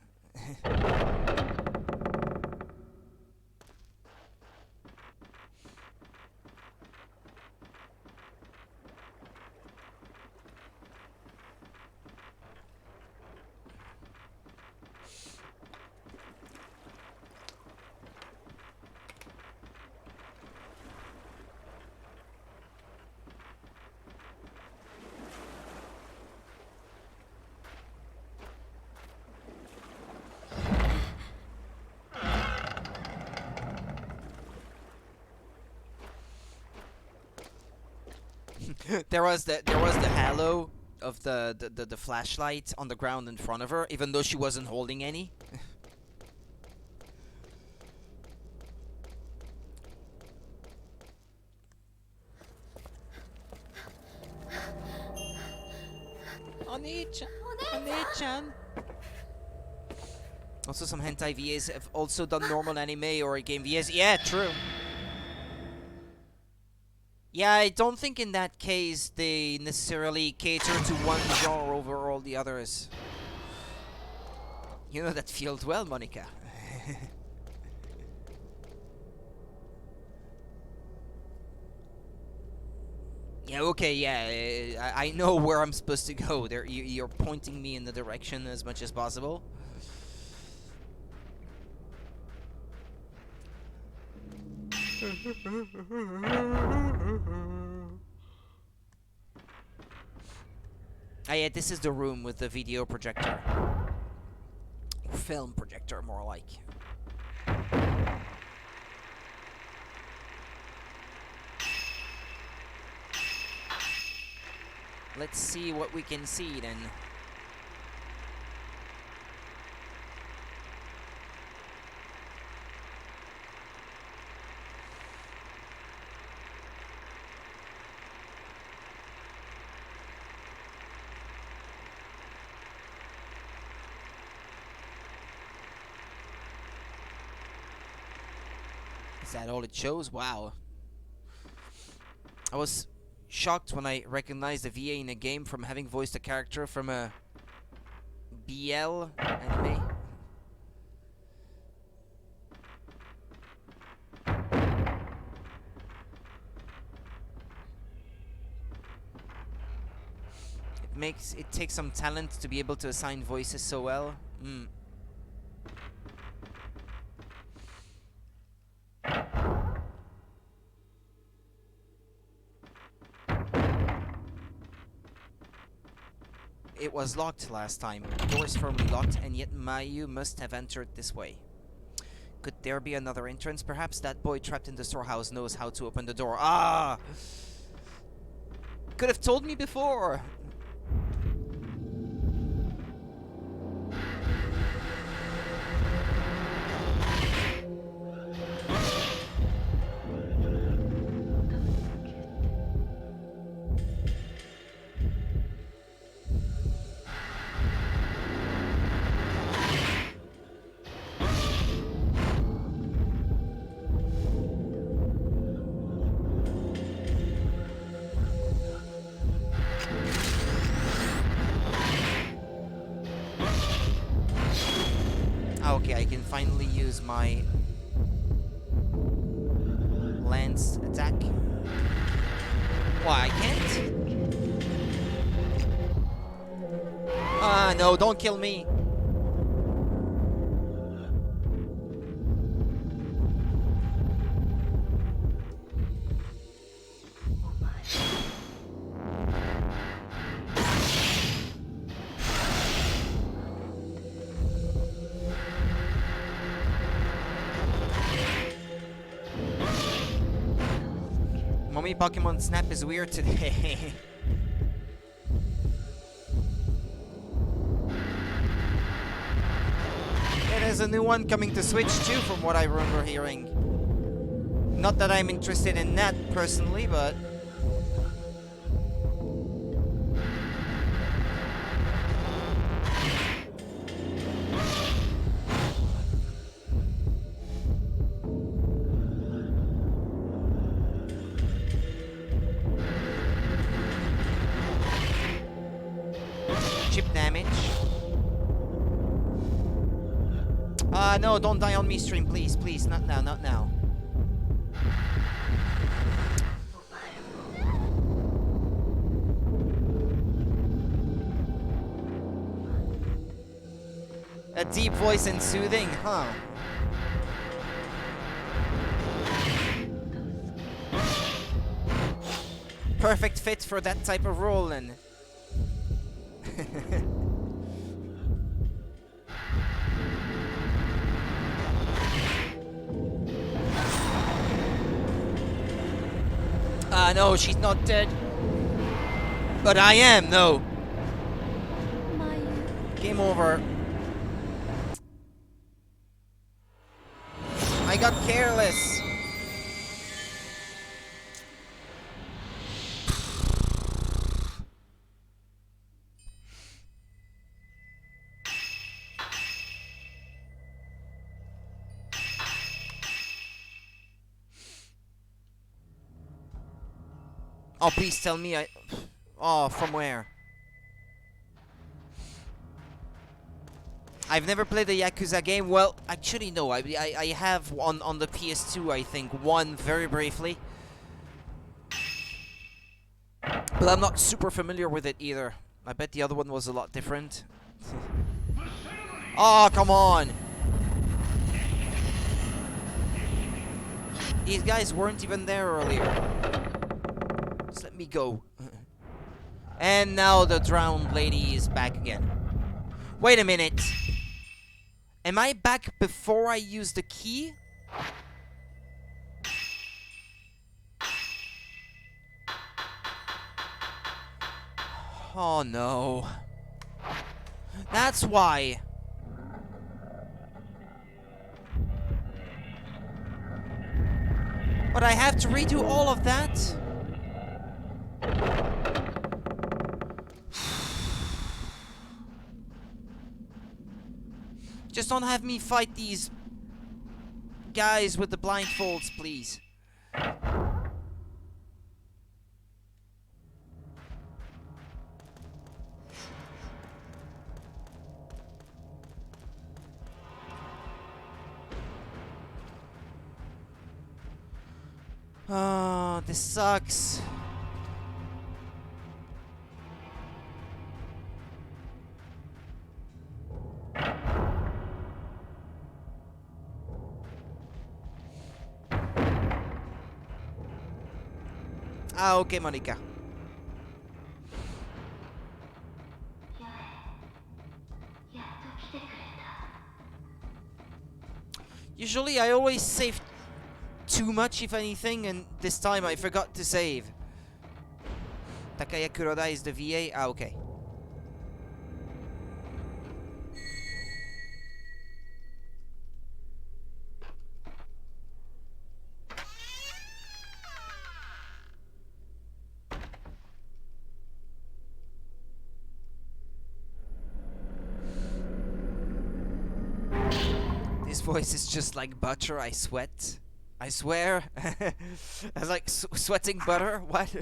There was the halo of the flashlight on the ground in front of her, even though she wasn't holding any. Oni-chan. Also, some hentai VAs have also done normal anime or game VAs. Yeah, true. Yeah, I don't think in that case they necessarily cater to one genre over all the others. You know that field well, Monica. Yeah, okay, yeah, I know where I'm supposed to go. There, you're pointing me in the direction as much as possible. Ah, yeah, this is the room with the video projector. Film projector, more like. Let's see what we can see then. Is that all it shows? Wow. I was shocked when I recognized the VA in a game from having voiced a character from a BL anime. It takes some talent to be able to assign voices so well. It was locked last time. Doors firmly locked, and yet Mayu must have entered this way. Could there be another entrance? Perhaps that boy trapped in the storehouse knows how to open the door. Ah! Could have told me before! Okay, I can finally use my lance attack. Why, I can't? Ah, no, don't kill me. Mommy Pokemon Snap is weird today. There's a new one coming to Switch too, from what I remember hearing. Not that I'm interested in that personally, but... chip damage. No, don't die on me, stream, please, please, not now, not now. A deep voice and soothing, huh? Perfect fit for that type of role, then. No, she's not dead. But I am, no. 眉 Game over. I got careless. Oh, please tell me I... Oh, from where? I've never played a Yakuza game. Well, actually, no. I have on the PS2, I think, one very briefly. But I'm not super familiar with it either. I bet the other one was a lot different. Oh, come on! These guys weren't even there earlier. Just let me go. And now the drowned lady is back again. Wait a minute. Am I back before I use the key? Oh no. That's why. But I have to redo all of that? Just don't have me fight these guys with the blindfolds, please. Oh, this sucks. Ah, okay, Monica. Usually I always save too much, if anything, and this time I forgot to save. Takaya Kuroda is the VA? Ah, okay. His voice is just like butter. I sweat. I swear. I was like sweating butter. What?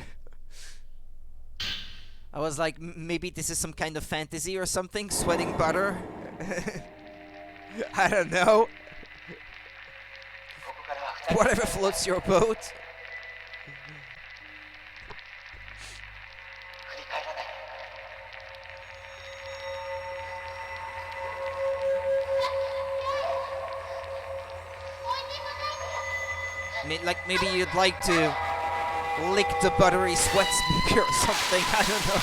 I was like, maybe this is some kind of fantasy or something. Sweating butter. I don't know. Whatever floats your boat. Like maybe you'd like to lick the buttery sweat speaker or something. I don't know.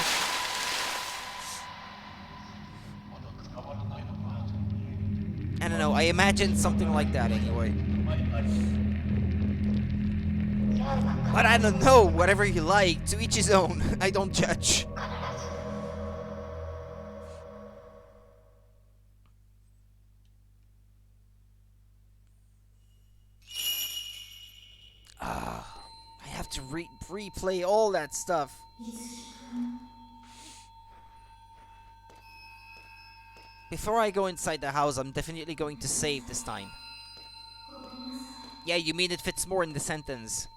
I don't know. I imagined something like that anyway. But I don't know. Whatever you like, to each his own. I don't judge. I have to replay all that stuff. Before I go inside the house, I'm definitely going to save this time. Yeah, you mean it fits more in the sentence.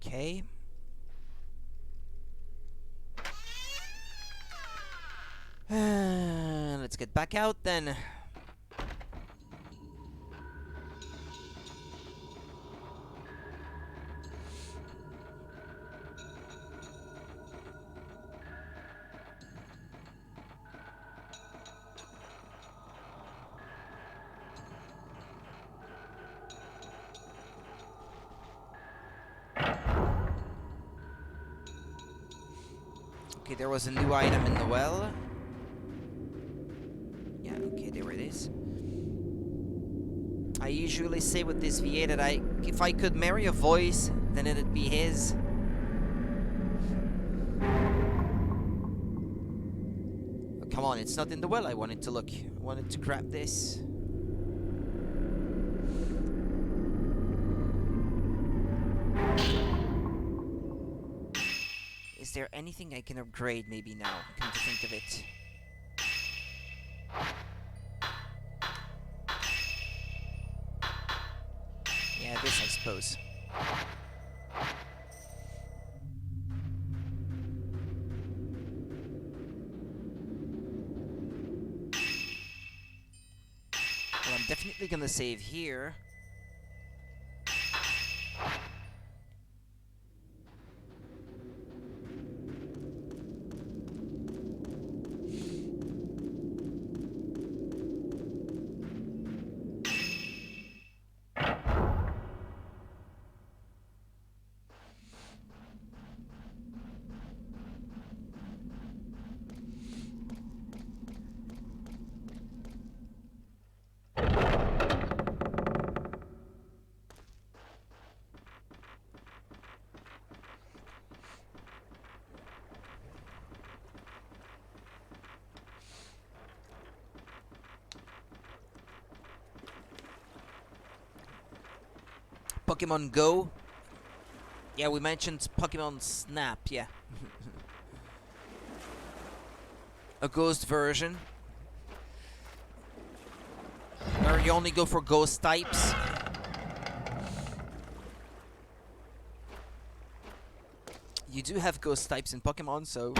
Okay. Let's get back out then. Okay, there was a new item in the well. Yeah, okay, there it is. I usually say with this VA that if I could marry a voice, then it'd be his. Oh, come on, it's not in the well I wanted to look. I wanted to grab this. Is there anything I can upgrade maybe now, come to think of it? Yeah, this I suppose. Well, I'm definitely gonna save here. Pokemon Go. Yeah, we mentioned Pokemon Snap, yeah. A ghost version. Where you only go for ghost types. You do have ghost types in Pokemon, so...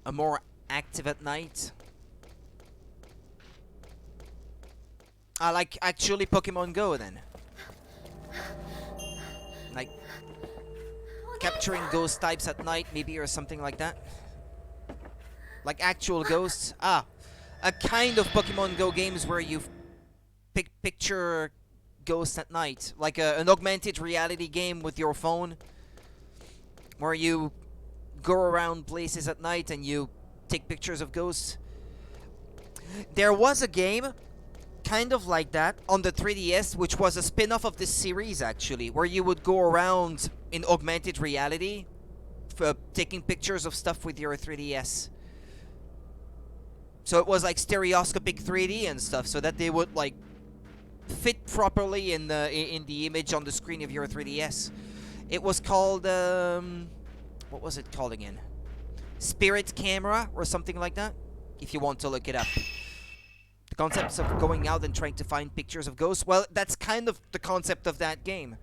A more active at night. I like actually Pokemon Go then. Like capturing ghost types at night maybe or something like that. Like actual ghosts. Ah, a kind of Pokemon Go games where you picture ghosts at night. Like an augmented reality game with your phone. Where you go around places at night and you take pictures of ghosts. There was a game kind of like that on the 3DS, which was a spin-off of this series actually, where you would go around in augmented reality taking pictures of stuff with your 3DS. So it was like stereoscopic 3D and stuff, so that they would like fit properly in the image on the screen of your 3DS. It was called what was it called again? Spirit Camera or something like that, if you want to look it up. The concepts of going out and trying to find pictures of ghosts, well, that's kind of the concept of that game.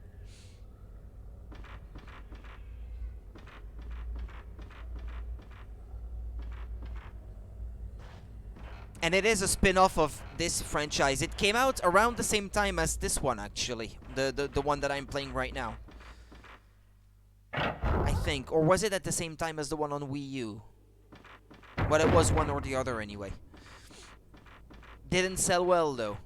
And it is a spin-off of this franchise. It came out around the same time as this one, actually. The one that I'm playing right now. I think. Or was it at the same time as the one on Wii U? But it was one or the other anyway. Didn't sell well though.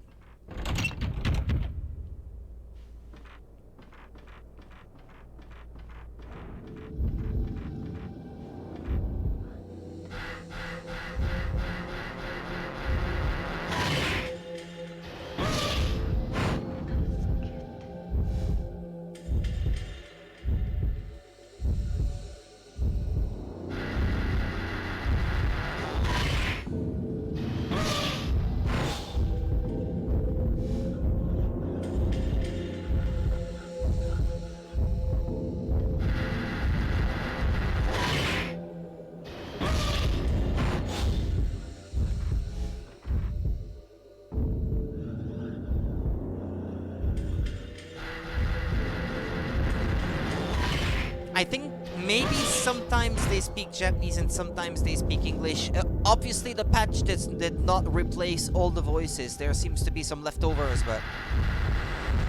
I think maybe sometimes they speak Japanese and sometimes they speak English. Obviously the patch did not replace all the voices. There seems to be some leftovers, but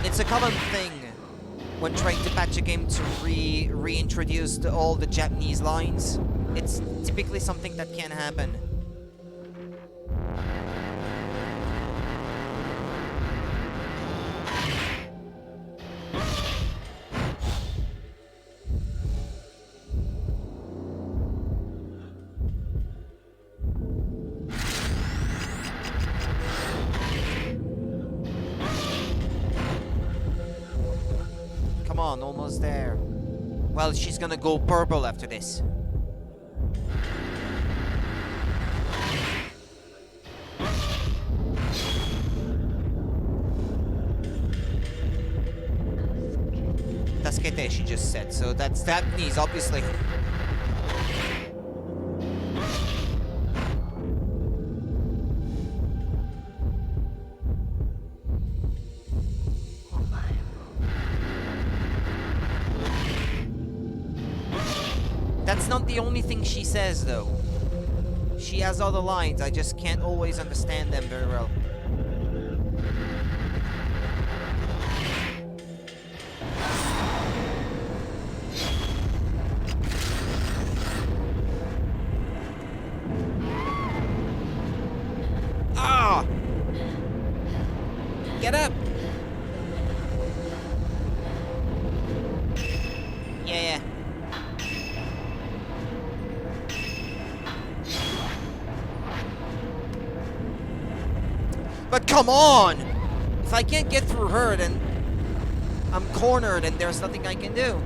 it's a common thing when trying to patch a game to reintroduce all the Japanese lines. It's typically something that can happen. on, almost there. Well, she's gonna go purple after this. Tasukete, she just said. So that's Japanese, obviously. That's not the only thing she says, though. She has other lines, I just can't always understand them very well. Ah! Get up! Yeah. But come on! If I can't get through her, then I'm cornered and there's nothing I can do.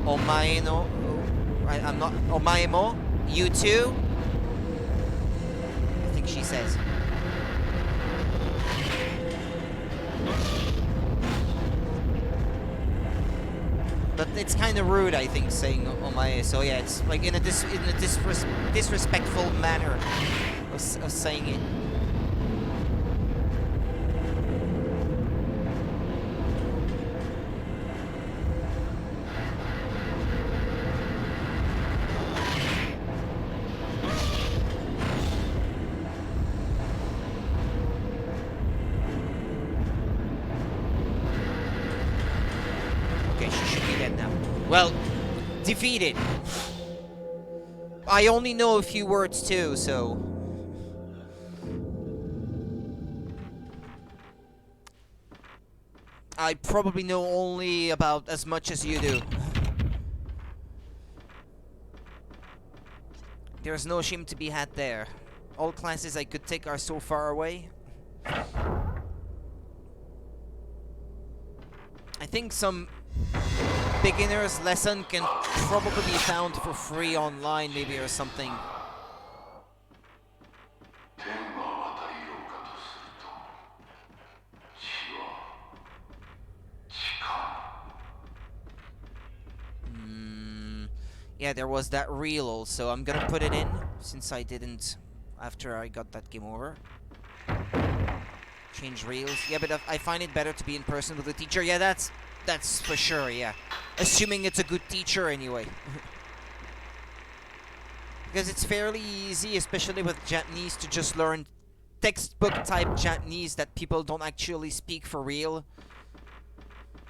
Omae no... I'm not... Omae mo? You too? I think she says. But it's kind of rude, I think, saying omae. So yeah, it's like in a disrespectful manner of saying it. Well, defeated. I only know a few words too, so... I probably know only about as much as you do. There's no shame to be had there. All classes I could take are so far away. I think some beginner's lesson can probably be found for free online, maybe, or something. Yeah, there was that reel also. I'm gonna put it in, since I didn't after I got that game over. Change reels. Yeah, but I find it better to be in person with a teacher. Yeah, that's for sure, yeah. Assuming it's a good teacher, anyway. Because it's fairly easy, especially with Japanese, to just learn textbook-type Japanese that people don't actually speak for real.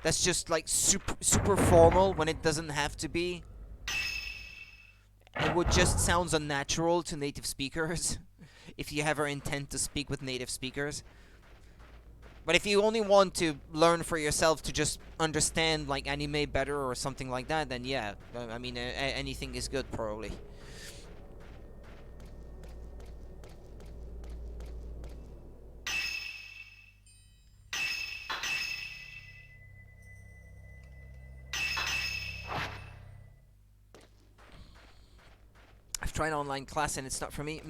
That's just, like, super formal when it doesn't have to be. It would just sound unnatural to native speakers, if you ever intend to speak with native speakers. But if you only want to learn for yourself to just understand like anime better or something like that, then yeah, I mean anything is good probably. I've tried online class and it's not for me.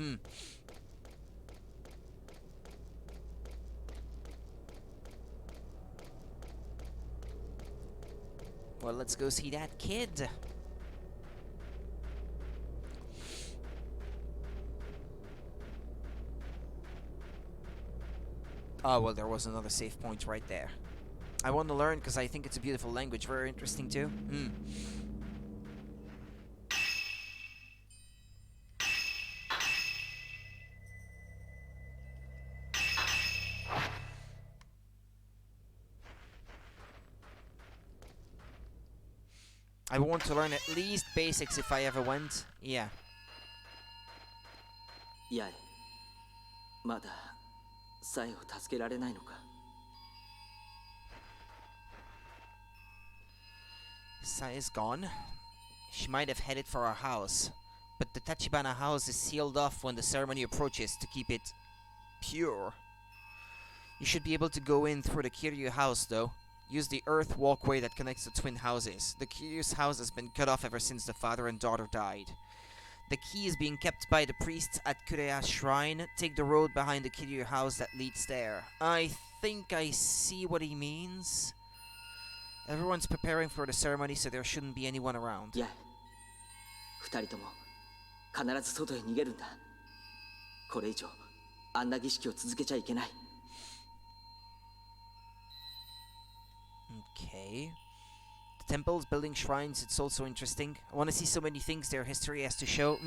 Well, let's go see that kid. Oh, well, there was another save point right there. I want to learn because I think it's a beautiful language. Very interesting, too. I want to learn at least basics if I ever went. Yeah. やいまだサエを助けられないのか。 Sai is gone. She might have headed for our house, but the Tachibana house is sealed off when the ceremony approaches to keep it pure. You should be able to go in through the Kiryu house, though. Use the earth walkway that connects the twin houses. The Kiryu's house has been cut off ever since the father and daughter died. The key is being kept by the priests at Kureya Shrine. Take the road behind the Kiryu house that leads there. I think I see what he means. Everyone's preparing for the ceremony, so there shouldn't be anyone around. いや、二人とも必ず外へ逃げるんだ。これ以上あんな儀式を続けちゃいけない。 Okay. The temples, building shrines, it's also interesting. I want to see so many things their history has to show.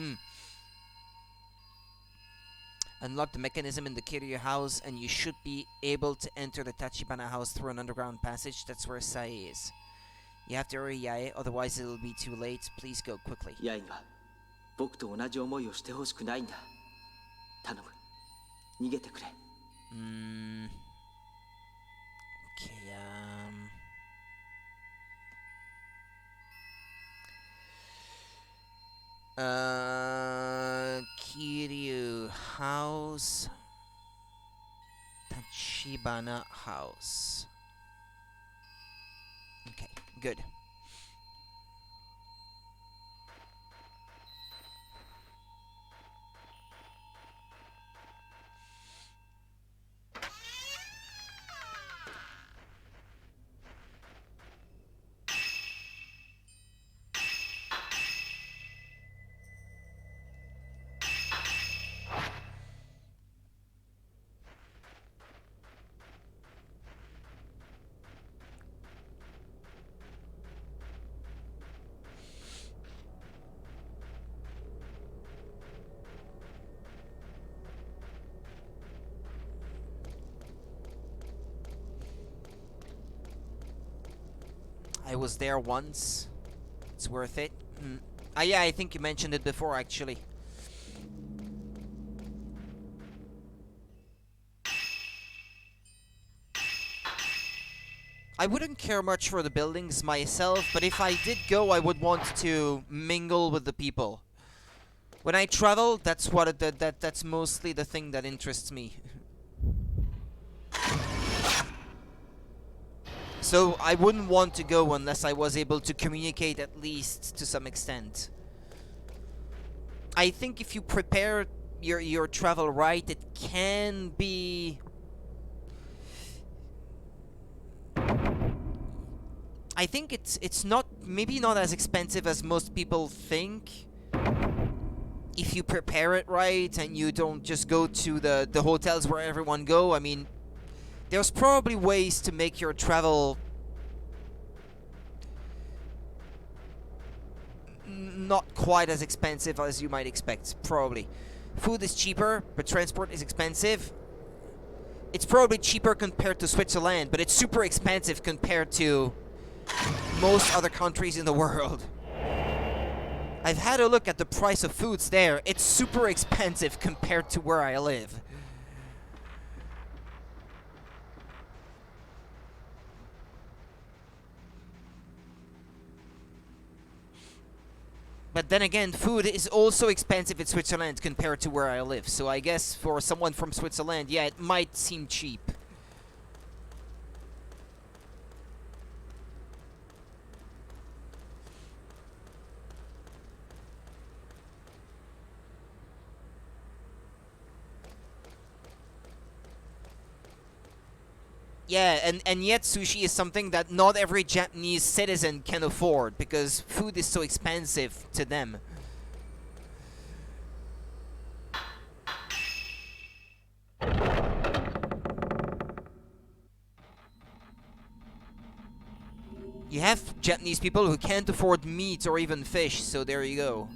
Unlock the mechanism in the Kiryu house, and you should be able to enter the Tachibana house through an underground passage. That's where Sae is. You have to hurry, Yae, otherwise it'll be too late. Please go quickly. ヤエには僕と同じ思いをしてほしくないんだ。頼む、逃げてくれ。Okay, Kiryu house, Tachibana house. Okay, good. I was there once. It's worth it. Yeah, I think you mentioned it before, actually. I wouldn't care much for the buildings myself, but if I did go, I would want to mingle with the people. When I travel, that's what that's mostly the thing that interests me. So I wouldn't want to go unless I was able to communicate at least to some extent. I think if you prepare your travel right, it can be... I think it's not, maybe not as expensive as most people think. If you prepare it right and you don't just go to the hotels where everyone go, I mean... There's probably ways to make your travel not quite as expensive as you might expect, probably. Food is cheaper, but transport is expensive. It's probably cheaper compared to Switzerland, but it's super expensive compared to most other countries in the world. I've had a look at the price of foods there. It's super expensive compared to where I live. But then again, food is also expensive in Switzerland compared to where I live. So I guess for someone from Switzerland, yeah, it might seem cheap. Yeah, and yet sushi is something that not every Japanese citizen can afford because food is so expensive to them. You have Japanese people who can't afford meat or even fish, so there you go.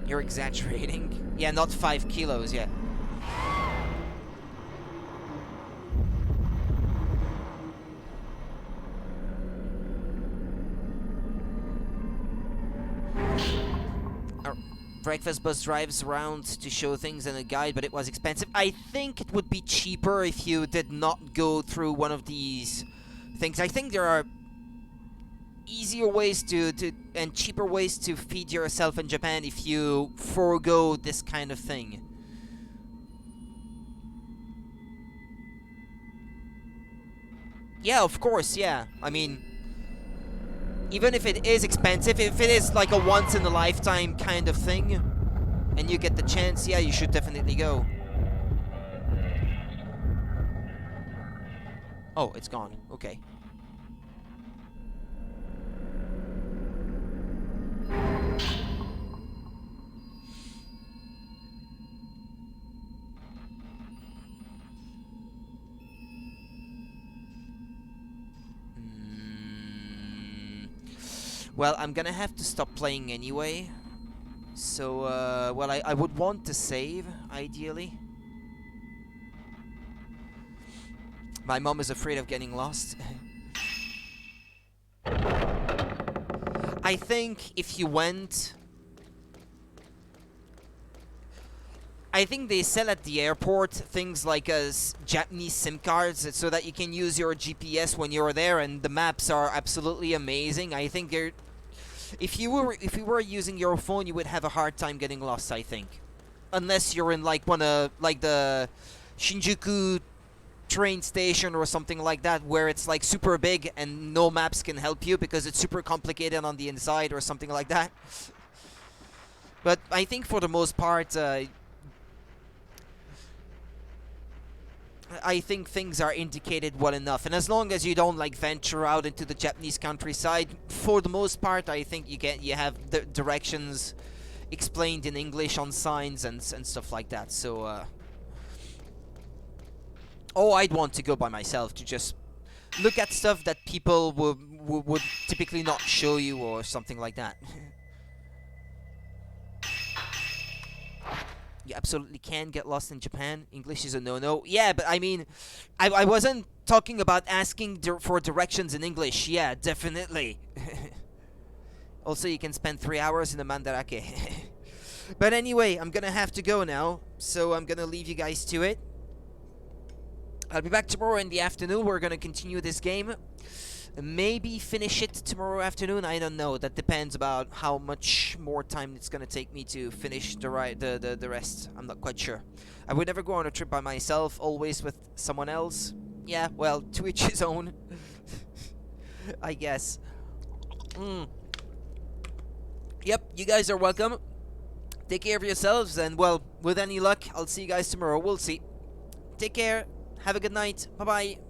You're exaggerating. Yeah, not 5 kilos, yeah. breakfast bus drives around to show things in a guide, but it was expensive. I think it would be cheaper if you did not go through one of these things. I think there are easier ways to and cheaper ways to feed yourself in Japan if you forego this kind of thing. Yeah, of course, yeah. I mean, even if it is expensive, if it is like a once-in-a-lifetime kind of thing, and you get the chance, yeah, you should definitely go. Oh, it's gone. Okay. Well, I'm gonna have to stop playing anyway. So, well, I would want to save, ideally. My mom is afraid of getting lost. I think if you went... I think they sell at the airport things like Japanese SIM cards so that you can use your GPS when you're there, and the maps are absolutely amazing. I think they're... If you were using your phone, you would have a hard time getting lost, I think. Unless you're in like one of like the Shinjuku train station or something like that, where it's like super big and no maps can help you because it's super complicated on the inside or something like that. But I think for the most part, I think things are indicated well enough, and as long as you don't like venture out into the Japanese countryside, for the most part, I think you have the directions explained in English on signs and stuff like that. So, oh, I'd want to go by myself to just look at stuff that people would typically not show you or something like that. You absolutely can get lost in Japan. English is a no-no. Yeah, but I mean, I wasn't talking about asking for directions in English. Yeah, definitely. Also, you can spend 3 hours in the Mandarake. But anyway, I'm gonna have to go now, so I'm gonna leave you guys to it. I'll be back tomorrow in the afternoon. We're gonna continue this game. Maybe finish it tomorrow afternoon. I don't know. That depends about how much more time it's gonna take me to finish the rest. I'm not quite sure. I would never go on a trip by myself. Always with someone else. Yeah, well, to each his own. I guess. Yep, you guys are welcome. Take care of yourselves, and well, with any luck, I'll see you guys tomorrow. We'll see. Take care. Have a good night. Bye bye.